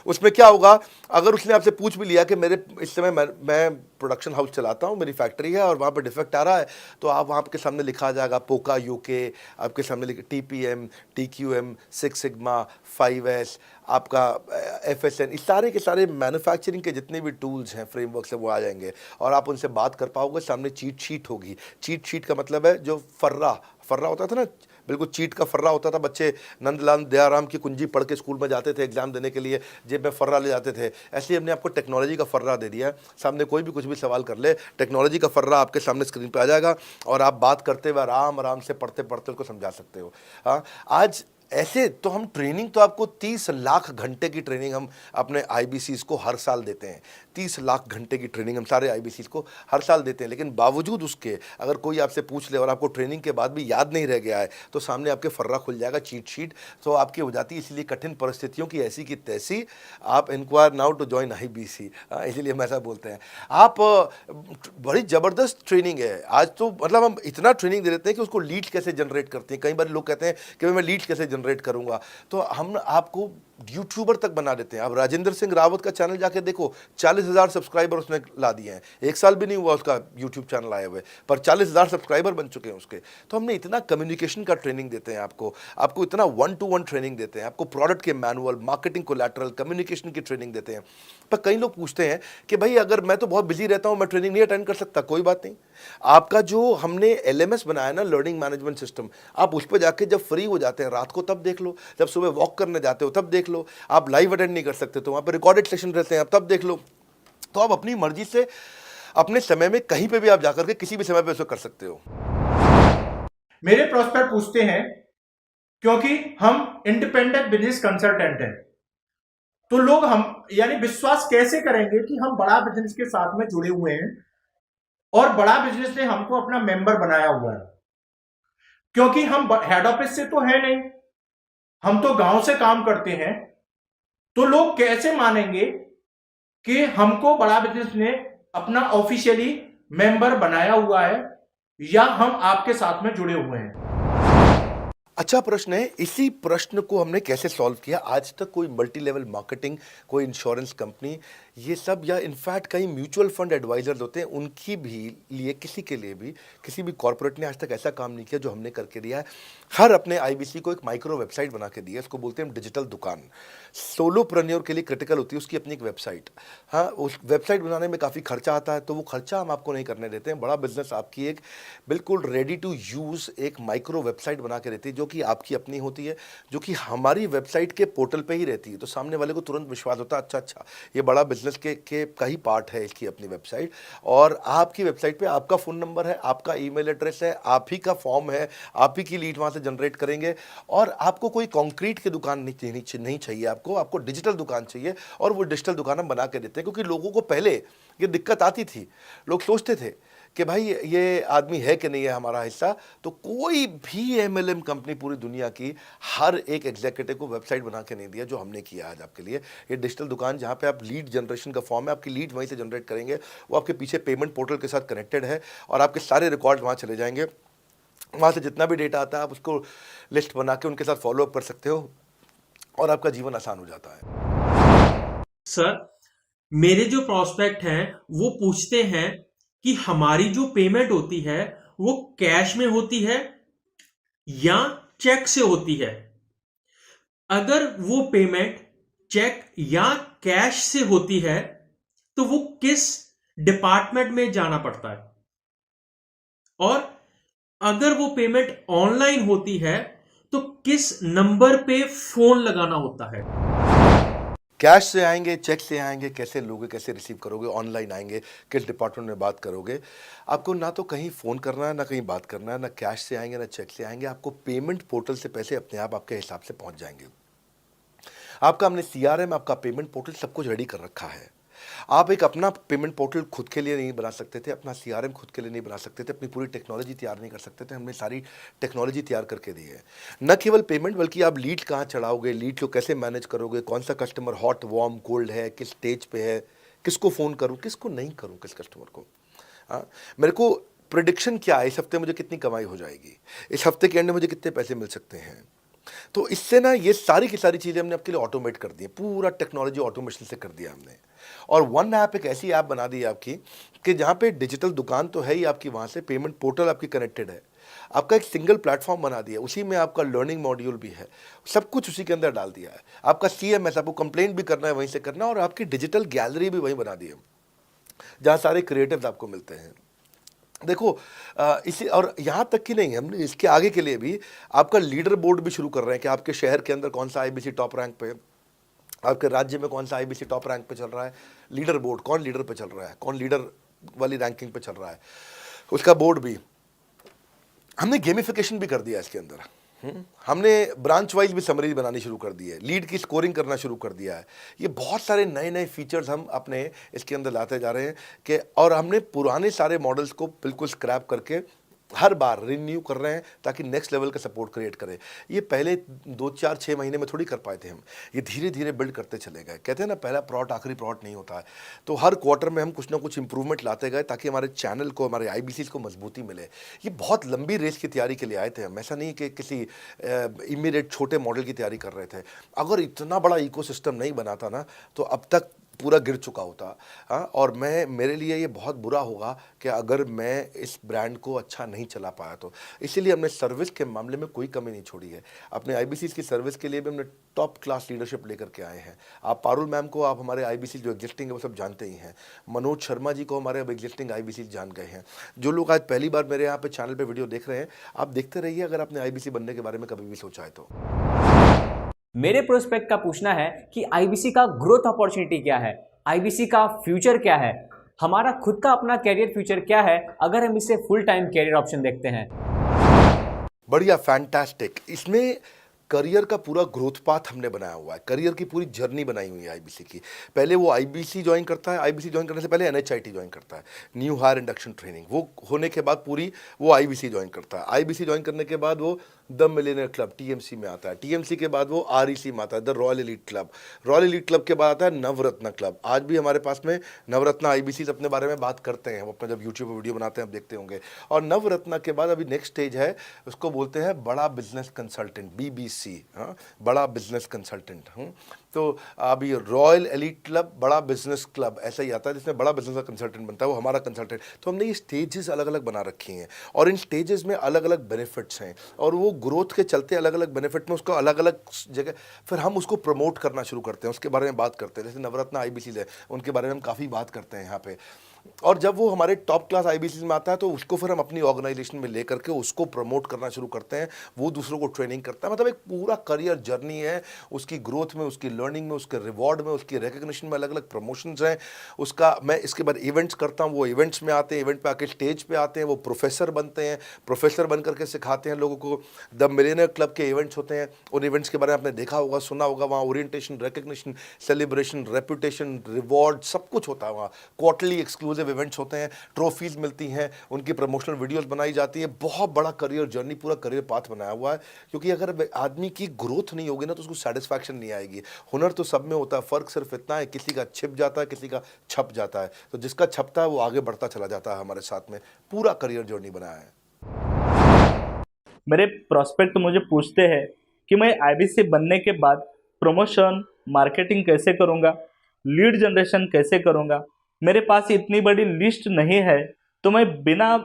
उसमें क्या होगा, अगर उसने आपसे पूछ भी लिया कि मेरे इस समय मैं प्रोडक्शन हाउस चलाता हूँ, मेरी फैक्ट्री बैटरी है और वहाँ पर डिफेक्ट आ रहा है, तो आप वहाँ के सामने लिखा आ जाएगा पोका यूके, आपके सामने लिखा TPM, TQM, 6 सिग्मा, 5S, आपका FSN, इस सारे के सारे मैन्युफैक्चरिंग के जितने भी टूल्स हैं, फ्रेमवर्क्स हैं, वो आ जाएंगे और आप उनसे बात कर पाओगे। सामने चीट शीट होगी। चीट शीट का मतलब है जो फर्रा होता था ना, बिल्कुल चीट का फर्रा होता था। बच्चे नंदलाल दयाराम की कुंजी पढ़ के स्कूल में जाते थे एग्जाम देने के लिए, जेब में फर्रा ले जाते थे। ऐसे ही हमने आपको टेक्नोलॉजी का फर्रा दे दिया है। सामने कोई भी कुछ भी सवाल कर ले, टेक्नोलॉजी का फर्रा आपके सामने स्क्रीन पे आ जाएगा और आप बात करते हुए आराम आराम से पढ़ते पढ़ते उसको समझा सकते हो। हाँ, आज ऐसे तो हम ट्रेनिंग तो आपको 30 लाख घंटे की ट्रेनिंग हम अपने IBCs को हर साल देते हैं। 30 लाख घंटे की ट्रेनिंग हम सारे IBCs को हर साल देते हैं, लेकिन बावजूद उसके अगर कोई आपसे पूछ ले और आपको ट्रेनिंग के बाद भी याद नहीं रह गया है, तो सामने आपके फर्रा खुल जाएगा, चीट शीट तो आपकी हो जाती है। इसलिए कठिन परिस्थितियों की ऐसी की तैसी, आप inquire now to join IBC, इसलिए हम ऐसा बोलते हैं। आप बड़ी ज़बरदस्त ट्रेनिंग है आज तो, मतलब हम इतना ट्रेनिंग दे देते हैं कि उसको लीड कैसे जनरेट करते हैं। कई बार लोग कहते हैं कि मैं लीड कैसे जनरेट करूंगा, तो हम आपको यूट्यूबर तक बना देते हैं। अब राजेंद्र सिंह रावत का चैनल जाके देखो, 40,000 सब्सक्राइबर उसने ला दिए हैं। 1 साल भी नहीं हुआ उसका यूट्यूब चैनल आए हुए, पर 40,000 सब्सक्राइबर बन चुके हैं उसके। तो हमने इतना कम्युनिकेशन का ट्रेनिंग देते हैं आपको इतना 1-to-1 ट्रेनिंग देते हैं, आपको प्रोडक्ट के मैनुअल, मार्केटिंग कोलैटरल, कम्युनिकेशन की ट्रेनिंग देते हैं। पर कई लोग पूछते हैं कि भाई अगर मैं तो बहुत बिजी रहता हूं, मैं ट्रेनिंग नहीं अटेंड कर सकता। कोई बात नहीं, आपका जो हमने LMS बनाया ना, लर्निंग मैनेजमेंट सिस्टम, आप उस पर जाके जब फ्री हो जाते हैं रात को तब देख लो, जब सुबह वॉक करने जाते हो तब देख लो। आप लाइव अटेंड नहीं कर सकते तो वहाँ पर रिकॉर्डेड सेशन रहते हैं, आप तब देख लो। तो आप अपनी मर्जी से अपने समय में कहीं पे भी आप जाकर के किसी भी समय पे इसको कर सकते हो। मेरे प्रोस्पेक्ट पूछते हैं, क्योंकि हम इंडिपेंडेंट बिजनेस कंसल्टेंट हैं, तो लोग हम यानी विश्वास कैसे करेंगे कि हम बड़ा बिजनेस के साथ में जुड़े हुए हैं और बड़ा बिजनेस ने हमको अपना मेंबर बनाया हुआ है। क्योंकि हम हेड ऑफिस से तो है नहीं, हम तो गांव से काम करते हैं, तो लोग कैसे मानेंगे कि हमको बड़ा बिजनेस ने अपना ऑफिशियली मेंबर बनाया हुआ है या हम आपके साथ में जुड़े हुए हैं। अच्छा प्रश्न है। इसी प्रश्न को हमने कैसे सॉल्व किया, आज तक कोई मल्टी लेवल मार्केटिंग, कोई इंश्योरेंस कंपनी, ये सब, या इनफैक्ट कई म्यूचुअल फंड एडवाइजर्स होते हैं, उनकी भी लिए किसी के लिए भी किसी भी कॉर्पोरेट ने आज तक ऐसा काम नहीं किया जो हमने करके दिया है। हर अपने IBC को एक माइक्रो वेबसाइट बना के दी है, उसको बोलते हैं हम डिजिटल दुकान। सोलोप्रेन्योर के लिए क्रिटिकल होती है उसकी अपनी एक वेबसाइट। हाँ, उस वेबसाइट बनाने में काफ़ी खर्चा आता है, तो वो खर्चा हम आपको नहीं करने देते हैं। बड़ा बिजनेस आपकी एक बिल्कुल रेडी टू यूज़ एक माइक्रो वेबसाइट बना के देती है, जो कि आपकी अपनी होती है, जो कि हमारी वेबसाइट के पोर्टल पे ही रहती है। तो सामने वाले को तुरंत विश्वास होता है, अच्छा ये बड़ा बिजनेस के का ही पार्ट है इसकी अपनी वेबसाइट। और आपकी वेबसाइट पे आपका फ़ोन नंबर है, आपका ईमेल एड्रेस है, आप ही का फॉर्म है, आप ही की लीड वहाँ से जनरेट करेंगे। और आपको कोई कॉन्क्रीट की दुकान नहीं चाहिए, आपको डिजिटल दुकान चाहिए, और वो डिजिटल दुकान हम बना के देते हैं। क्योंकि लोगों को पहले ये दिक्कत आती थी, लोग सोचते थे कि भाई ये आदमी है कि नहीं है हमारा हिस्सा। तो कोई भी MLM कंपनी पूरी दुनिया की हर एक एग्जीक्यूटिव को वेबसाइट बना के नहीं दिया जो हमने किया आज आपके लिए। ये डिजिटल दुकान जहाँ पे आप लीड जनरेशन का फॉर्म है, आपकी लीड वहीं से जनरेट करेंगे, वो आपके पीछे पेमेंट पोर्टल के साथ कनेक्टेड है और आपके सारे रिकॉर्ड वहाँ चले जाएंगे। वहाँ से जितना भी डेटा आता है आप उसको लिस्ट बना के उनके साथ फॉलोअप कर सकते हो और आपका जीवन आसान हो जाता है। सर, मेरे जो प्रोस्पेक्ट हैं वो पूछते हैं कि हमारी जो पेमेंट होती है वो कैश में होती है या चेक से होती है। अगर वो पेमेंट चेक या कैश से होती है तो वो किस डिपार्टमेंट में जाना पड़ता है, और अगर वो पेमेंट ऑनलाइन होती है तो किस नंबर पे फोन लगाना होता है। कैश से आएंगे, चेक से आएंगे, कैसे लोगे, कैसे रिसीव करोगे, ऑनलाइन आएंगे, किस डिपार्टमेंट में बात करोगे। आपको ना तो कहीं फ़ोन करना है, ना कहीं बात करना है, ना कैश से आएंगे ना चेक से आएंगे। आपको पेमेंट पोर्टल से पैसे अपने आप आपके हिसाब से पहुंच जाएंगे। आपका हमने CRM, आपका पेमेंट पोर्टल सब कुछ रेडी कर रखा है। आप एक अपना पेमेंट पोर्टल खुद के लिए नहीं बना सकते थे, अपना CRM खुद के लिए नहीं बना सकते थे, अपनी पूरी टेक्नोलॉजी तैयार नहीं कर सकते थे। हमने सारी टेक्नोलॉजी तैयार करके दी है। न केवल पेमेंट, बल्कि आप लीड कहाँ चढ़ाओगे, लीड को कैसे मैनेज करोगे, कौन सा कस्टमर हॉट, वार्म, कोल्ड है, किस स्टेज पे है, किसको फ़ोन करूँ, किसको नहीं करूँ, किस कस्टमर को। मेरे को प्रेडिक्शन क्या है, इस हफ्ते मुझे कितनी कमाई हो जाएगी, इस हफ्ते के एंड में मुझे कितने पैसे मिल सकते हैं। तो इससे ना ये सारी की सारी चीज़ें हमने आपके लिए ऑटोमेट कर दी हैं, पूरा टेक्नोलॉजी ऑटोमेशन से कर दिया हमने। और वन ऐप एक ऐसी ऐप बना दी है आपकी कि जहाँ पे डिजिटल दुकान तो है ही आपकी, वहाँ से पेमेंट पोर्टल आपकी कनेक्टेड है, आपका एक सिंगल प्लेटफॉर्म बना दिया, उसी में आपका लर्निंग मॉड्यूल भी है, सब कुछ उसी के अंदर डाल दिया है। आपका CMS, आपको कंप्लेंट भी करना है वहीं से करना, और आपकी डिजिटल गैलरी भी वहीं बना दी है जहाँ सारे क्रिएटिव्स आपको मिलते हैं। देखो इसी, और यहाँ तक कि नहीं, हमने इसके आगे के लिए भी आपका लीडर बोर्ड भी शुरू कर रहे हैं कि आपके शहर के अंदर कौन सा IBC टॉप रैंक पे, आपके राज्य में कौन सा IBC टॉप रैंक पे चल रहा है, लीडर बोर्ड कौन लीडर पे चल रहा है, कौन लीडर वाली रैंकिंग पे चल रहा है, उसका बोर्ड भी हमने गेमिफिकेशन भी कर दिया इसके अंदर। हमने ब्रांच वाइज भी समरीज बनानी शुरू कर दी है, लीड की स्कोरिंग करना शुरू कर दिया है। ये बहुत सारे नए नए फीचर्स हम अपने इसके अंदर लाते जा रहे हैं कि, और हमने पुराने सारे मॉडल्स को बिल्कुल स्क्रैप करके हर बार रिन्यू कर रहे हैं ताकि नेक्स्ट लेवल का सपोर्ट क्रिएट करें। ये पहले 2-4-6 महीने में थोड़ी कर पाए थे हम, ये धीरे धीरे बिल्ड करते चले गए। कहते हैं ना, पहला प्लॉट आखिरी प्लॉट नहीं होता है। तो हर क्वार्टर में हम कुछ ना कुछ इंप्रूवमेंट लाते गए ताकि हमारे चैनल को, हमारे IBCs को मजबूती मिले। ये बहुत लंबी रेस की तैयारी के लिए आए थे हम, ऐसा नहीं कि किसी इमीडिएट छोटे मॉडल की तैयारी कर रहे थे। अगर इतना बड़ा इकोसिस्टम नहीं बनाता ना तो अब तक पूरा गिर चुका होता। हाँ, और मेरे लिए ये बहुत बुरा होगा कि अगर मैं इस ब्रांड को अच्छा नहीं चला पाया तो। इसीलिए हमने सर्विस के मामले में कोई कमी नहीं छोड़ी है। अपने IBCs की सर्विस के लिए भी हमने टॉप क्लास लीडरशिप लेकर के आए हैं। आप पारुल मैम को, आप हमारे IBC जो एग्जिस्टिंग है वो सब जानते ही हैं। मनोज शर्मा जी को हमारे अब एग्जिस्टिंग IBC जान गए हैं। जो लोग आज पहली बार मेरे यहाँ पे चैनल पे वीडियो देख रहे हैं, आप देखते रहिए अगर आपने IBC बनने के बारे में कभी भी सोचा है तो। मेरे प्रोस्पेक्ट का पूछना है कि IBC का ग्रोथ अपॉर्चुनिटी क्या है, IBC का फ्यूचर क्या है, हमारा खुद का अपना कैरियर फ्यूचर क्या है अगर हम इसे फुल टाइम कैरियर ऑप्शन देखते हैं। बढ़िया, फैंटास्टिक। इसमें करियर का पूरा ग्रोथ पाथ हमने बनाया हुआ है, करियर की पूरी जर्नी बनाई हुई है IBC की। पहले वो IBC ज्वाइन करता है, IBC ज्वाइन करने से पहले NHIT ज्वाइन करता है, न्यू हायर इंडक्शन ट्रेनिंग। वो होने के बाद पूरी वो IBC ज्वाइन करता है। IBC ज्वाइन करने के बाद वो द मिलेनियर क्लब TMC में आता है। TMC के बाद वो REC में आता है, the royal elite club. Royal elite club के बाद आता है नवरत्न क्लब। आज भी हमारे पास में नवरत्न IBCs अपने बारे में बात करते हैं, हम अपना जब यूट्यूब पर वीडियो बनाते हैं आप देखते होंगे। और नवरत्न के बाद अभी नेक्स्ट स्टेज है, उसको बोलते हैं बड़ा बिजनेस कंसल्टेंट, BBC। हाँ, बड़ा बिजनेस कंसल्टेंट। तो अभी रॉयल एलीट क्लब, बड़ा बिजनेस क्लब, ऐसा ही आता है जिसमें बड़ा बिजनेस का कंसल्टेंट बनता है, वो हमारा कंसल्टेंट। तो हमने ये स्टेजेस अलग अलग बना रखी हैं और इन स्टेजेस में अलग अलग बेनिफिट्स हैं और वो ग्रोथ के चलते अलग अलग बेनिफिट में उसको अलग अलग जगह फिर हम उसको प्रमोट करना शुरू करते हैं, उसके बारे में बात करते हैं। जैसे नवरत्न IBCs है, उनके बारे में हम काफ़ी बात करते हैं यहाँ पे। और जब वो हमारे टॉप क्लास IBCs में आता है तो उसको फिर हम अपनी ऑर्गेनाइजेशन में लेकर के उसको प्रमोट करना शुरू करते हैं, वो दूसरों को ट्रेनिंग करता है। मतलब एक पूरा करियर जर्नी है, उसकी ग्रोथ में, उसकी लर्निंग में, उसके रिवॉर्ड में, उसकी रिकग्निशन में अलग अलग प्रमोशंस हैं उसका। मैं इसके बाद इवेंट्स करता हूँ, वो इवेंट्स में आते हैं, इवेंट पे आके स्टेज पे आते हैं, वो प्रोफेसर बनते हैं, प्रोफेसर बन करके सिखाते हैं लोगों को। द मिलेनियर क्लब के इवेंट्स होते हैं, उन इवेंट्स के बारे में आपने देखा होगा, सुना होगा। वहाँ orientation, recognition, celebration, reputation, reward, सब कुछ होता है वहाँ। क्वार्टरली एक्सक्लूसिव इवेंट्स होते हैं, ट्रॉफीज मिलती हैं, उनकी प्रमोशनल वीडियोस बनाई जाती है। बहुत बड़ा करियर जर्नी, पूरा करियर पाथ बनाया हुआ है। क्योंकि अगर आदमी की ग्रोथ नहीं होगी ना तो उसको सेटिस्फैक्शन नहीं आएगी। हुनर तो सब में होता है, फर्क सिर्फ इतना है, किसी का छिप जाता है, किसी का छप जाता है। तो जिसका छपता है वो आगे बढ़ता चला जाता है। हमारे साथ में पूरा करियर जर्नी बनाया है। मेरे प्रोस्पेक्ट मुझे पूछते हैं कि मैं IBC बनने के बाद प्रमोशन, मार्केटिंग कैसे करूंगा, लीड जनरेशन कैसे करूंगा। मेरे पास इतनी बड़ी लिस्ट नहीं है तो मैं बिना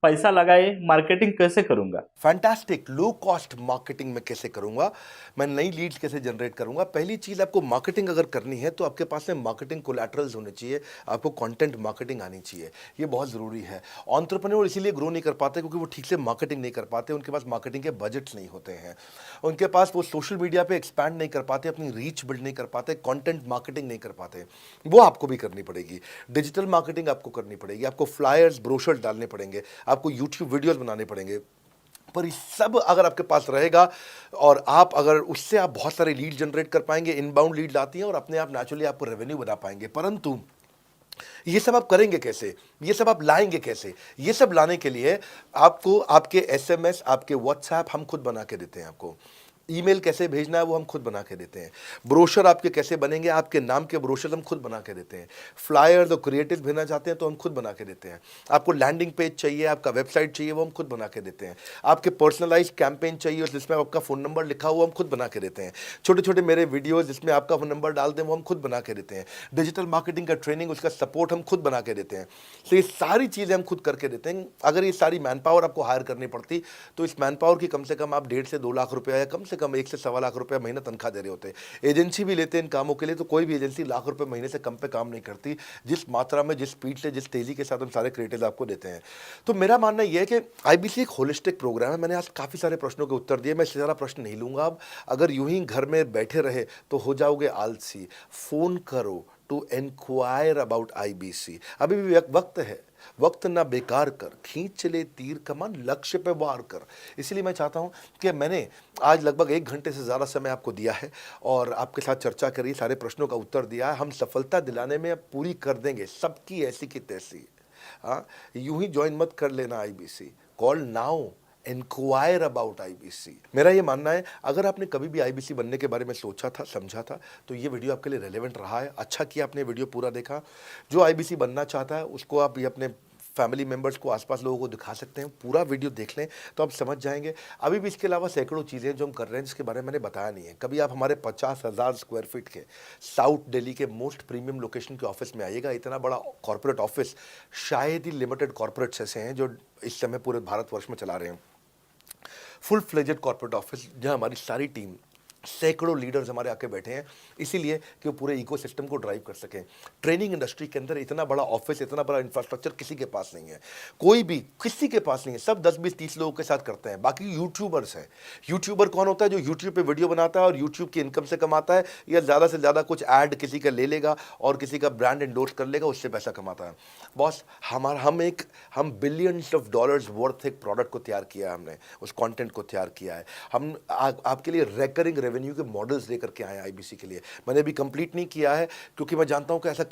पैसा लगाए मार्केटिंग कैसे करूंगा। फैंटास्टिक। लो कॉस्ट मार्केटिंग में कैसे करूंगा, मैं नई लीड्स कैसे जनरेट करूंगा। पहली चीज़, आपको मार्केटिंग अगर करनी है तो आपके पास में मार्केटिंग कोलैटरल्स होने चाहिए, आपको कंटेंट मार्केटिंग आनी चाहिए, ये बहुत ज़रूरी है। एंटरप्रेन्योर इसीलिए ग्रो नहीं कर पाते क्योंकि वो ठीक से मार्केटिंग नहीं कर पाते, उनके पास मार्केटिंग के बजट्स नहीं होते हैं, उनके पास वो सोशल मीडिया पर एक्सपैंड नहीं कर पाते, अपनी रीच बिल्ड नहीं कर पाते, कॉन्टेंट मार्केटिंग नहीं कर पाते। वो आपको भी करनी पड़ेगी। डिजिटल मार्केटिंग आपको करनी पड़ेगी, आपको फ्लायर्स, ब्रोशर्स डालने पड़ेंगे, आपको यूट्यूब वीडियोस बनाने पड़ेंगे। पर ये सब अगर आपके पास रहेगा और आप अगर उससे आप बहुत सारे लीड जनरेट कर पाएंगे, इनबाउंड लीड आती हैं और अपने आप नेचुरली आपको रेवेन्यू बना पाएंगे। परंतु ये सब आप करेंगे कैसे, ये सब आप लाएंगे कैसे? ये सब लाने के लिए आपको आपके SMS, आपके WhatsApp हम खुद बना के देते हैं आपको। ईमेल कैसे भेजना है वो हम खुद बना के देते हैं। ब्रोशर आपके कैसे बनेंगे, आपके नाम के ब्रोशर हम खुद बना के देते हैं। फ्लायर्स और क्रिएटिव भेजना चाहते हैं तो हम खुद बना के देते हैं। आपको लैंडिंग पेज चाहिए, आपका वेबसाइट चाहिए, वो हम खुद बना के देते हैं। आपके पर्सनलाइज्ड कैंपेन चाहिए और जिसमें आपका फ़ोन नंबर लिखा हुआ हम खुद बना के देते हैं। छोटे छोटे मेरे वीडियोस जिसमें आपका फ़ोन नंबर डाल दें वो हम खुद बना के देते हैं। डिजिटल मार्केटिंग का ट्रेनिंग, उसका सपोर्ट हम खुद बना के देते हैं। तो ये सारी चीज़ें हम खुद करके देते हैं। अगर ये सारी मैन पावर आपको हायर करनी पड़ती तो इस मैन पावर की कम से कम आप 1.5 से 2 लाख रुपया या कम से कम 1 से सवा लाख रुपया महीना तनख्वाह दे रहे होते। एजेंसी भी लेते हैं इन कामों के लिए, तो कोई भी एजेंसी लाख रुपए महीने से कम पे काम नहीं करती, जिस मात्रा में, जिस स्पीड से, जिस तेजी के साथ हम सारे क्रिएटिव आपको देते हैं। तो मेरा मानना यह है कि आईबीसी एक होलिस्टिक प्रोग्राम है। मैंने आज काफ़ी सारे प्रश्नों के उत्तर दिए, मैं इससे ज़्यादा प्रश्न नहीं लूँगा अब। अगर यूं ही घर में बैठे रहे तो हो जाओगे आलसी। फ़ोन करो टू इंक्वायर अबाउट आईबीसी। अभी भी वक्त है, वक्त ना बेकार कर, खींच चले तीर कमान, लक्ष्य पे वार कर। इसलिए मैं चाहता हूं कि मैंने आज लगभग 1 घंटे से ज़्यादा समय आपको दिया है और आपके साथ चर्चा करी, सारे प्रश्नों का उत्तर दिया है। हम सफलता दिलाने में अब पूरी कर देंगे सबकी ऐसी की तैसी। हाँ, यूं ही ज्वाइन मत कर लेना IBC. Call now, inquire about IBC. मेरा ये मानना है, अगर आपने कभी भी आईबीसी बनने के बारे में सोचा था, समझा था, तो ये वीडियो आपके लिए रेलेवेंट रहा है। अच्छा किया आपने वीडियो पूरा देखा। जो आईबीसी बनना चाहता है उसको आप ये अपने फैमिली मेम्बर्स को, आसपास लोगों को दिखा सकते हैं। पूरा वीडियो देख लें तो आप समझ जाएंगे। अभी भी इसके अलावा सैकड़ों चीज़ें जो हम कर रहे हैं जिसके बारे में मैंने बताया नहीं है। कभी आप हमारे 50,000 स्क्वायर फीट के साउथ दिल्ली के मोस्ट प्रीमियम लोकेशन के ऑफिस में आइएगा। इतना बड़ा कॉर्पोरेट ऑफिस शायद ही लिमिटेड कॉर्पोरेट्स ऐसे हैं जो इस समय पूरे भारतवर्ष में चला रहे हैं। फुल फ्लेजेड कॉर्पोरेट ऑफिस जहां हमारी सारी टीम, सैकड़ों लीडर्स हमारे आके बैठे हैं, इसीलिए कि वो पूरे इकोसिस्टम को ड्राइव कर सकें। ट्रेनिंग इंडस्ट्री के अंदर इतना बड़ा ऑफिस, इतना बड़ा इंफ्रास्ट्रक्चर किसी के पास नहीं है, कोई भी किसी के पास नहीं है। सब 10, 20, 30 लोगों के साथ करते हैं। बाकी यूट्यूबर्स हैं। यूट्यूबर कौन होता है? जो यूट्यूब पे वीडियो बनाता है और यूट्यूब की इनकम से कमाता है, या ज़्यादा से ज़्यादा कुछ ऐड किसी का ले लेगा और किसी का ब्रांड एंडोर्स कर लेगा, उससे पैसा कमाता है। बॉस, हम बिलियंस ऑफ डॉलर्स वर्थ एक प्रोडक्ट को तैयार किया है, हमने उस कंटेंट को तैयार किया है। हम आपके लिए रेकरिंग रेवेन्यू के मॉडल्स लेकर के आए हैं आईबीसी के लिए। मैंने अभी कंप्लीट नहीं किया है क्योंकि मैं जानता हूं कि ऐसा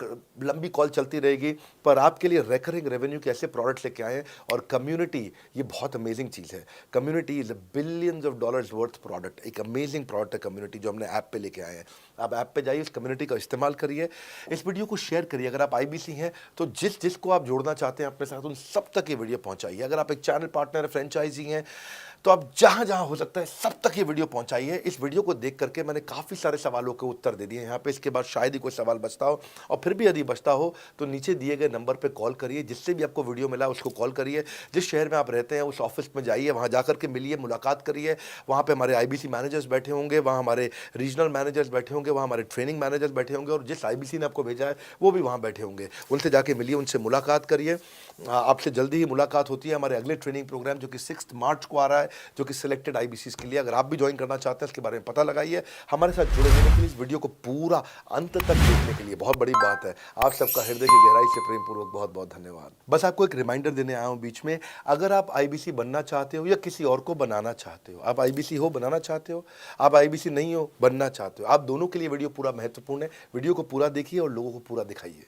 लंबी कॉल चलती रहेगी, पर आपके लिए रेकरिंग रेवेन्यू के ऐसे प्रोडक्ट्स लेके आए हैं। और कम्युनिटी, ये बहुत अमेजिंग चीज़ है। Community is a billions of dollars worth product. एक अमेजिंग प्रोडक्ट है कम्युनिटी, जो हमने ऐप पे लेके आए हैं। आप ऐप पे जाइए, इस कम्युनिटी का इस्तेमाल करिए, इस वीडियो को शेयर करिए। अगर आप आईबीसी हैं तो जिसको आप जोड़ना चाहते हैं अपने साथ, उन सब तक ये वीडियो पहुंचाइए। अगर आप एक चैनल पार्टनर, फ्रेंचाइजी हैं, तो आप जहां जहां हो सकता है सब तक ये वीडियो पहुंचाइए। इस वीडियो को देख करके मैंने काफ़ी सारे सवालों के उत्तर दे दिए यहाँ पे। इसके बाद शायद ही कोई सवाल बचता हो, और फिर भी यदि बचता हो तो नीचे दिए गए नंबर पे कॉल करिए। जिससे भी आपको वीडियो मिला उसको कॉल करिए। जिस शहर में आप रहते हैं उस ऑफिस में जाइए, वहाँ जा करके मिलिए, मुलाकात करिए। वहाँ पे हमारे आईबीसी मैनेजर्स बैठे होंगे, वहाँ हमारे रीजनल मैनेजर्स बैठे होंगे, वहाँ हमारे ट्रेनिंग मैनेजर्स बैठे होंगे, और जिस आईबीसी ने आपको भेजा है वो भी वहाँ बैठे होंगे। उनसे जाके मिलिए, उनसे मुलाकात करिए। आपसे जल्दी ही मुलाकात होती है। हमारे अगले ट्रेनिंग प्रोग्राम जो कि 6 मार्च को आ रहा है, जो कि सिलेक्टेड आईबीसी के लिए, अगर आप भी ज्वाइन करना चाहते हैं इसके बारे में पता लगाइए। हमारे साथ जुड़े रहने के लिए, इस वीडियो को पूरा अंत तक देखने के लिए बहुत बड़ी बात है। आप सबका हृदय की गहराई से प्रेम पूर्वक बहुत बहुत धन्यवाद। बस आपको एक रिमाइंडर देने आया हूं बीच में, अगर आप आईबीसी बनना चाहते हो या किसी और को बनाना चाहते हो, आप आईबीसी हो बनाना चाहते हो, आप आईबीसी नहीं हो बनना चाहते हो, आप दोनों के लिए वीडियो पूरा महत्वपूर्ण है। वीडियो को पूरा देखिए और लोगों को पूरा दिखाइए।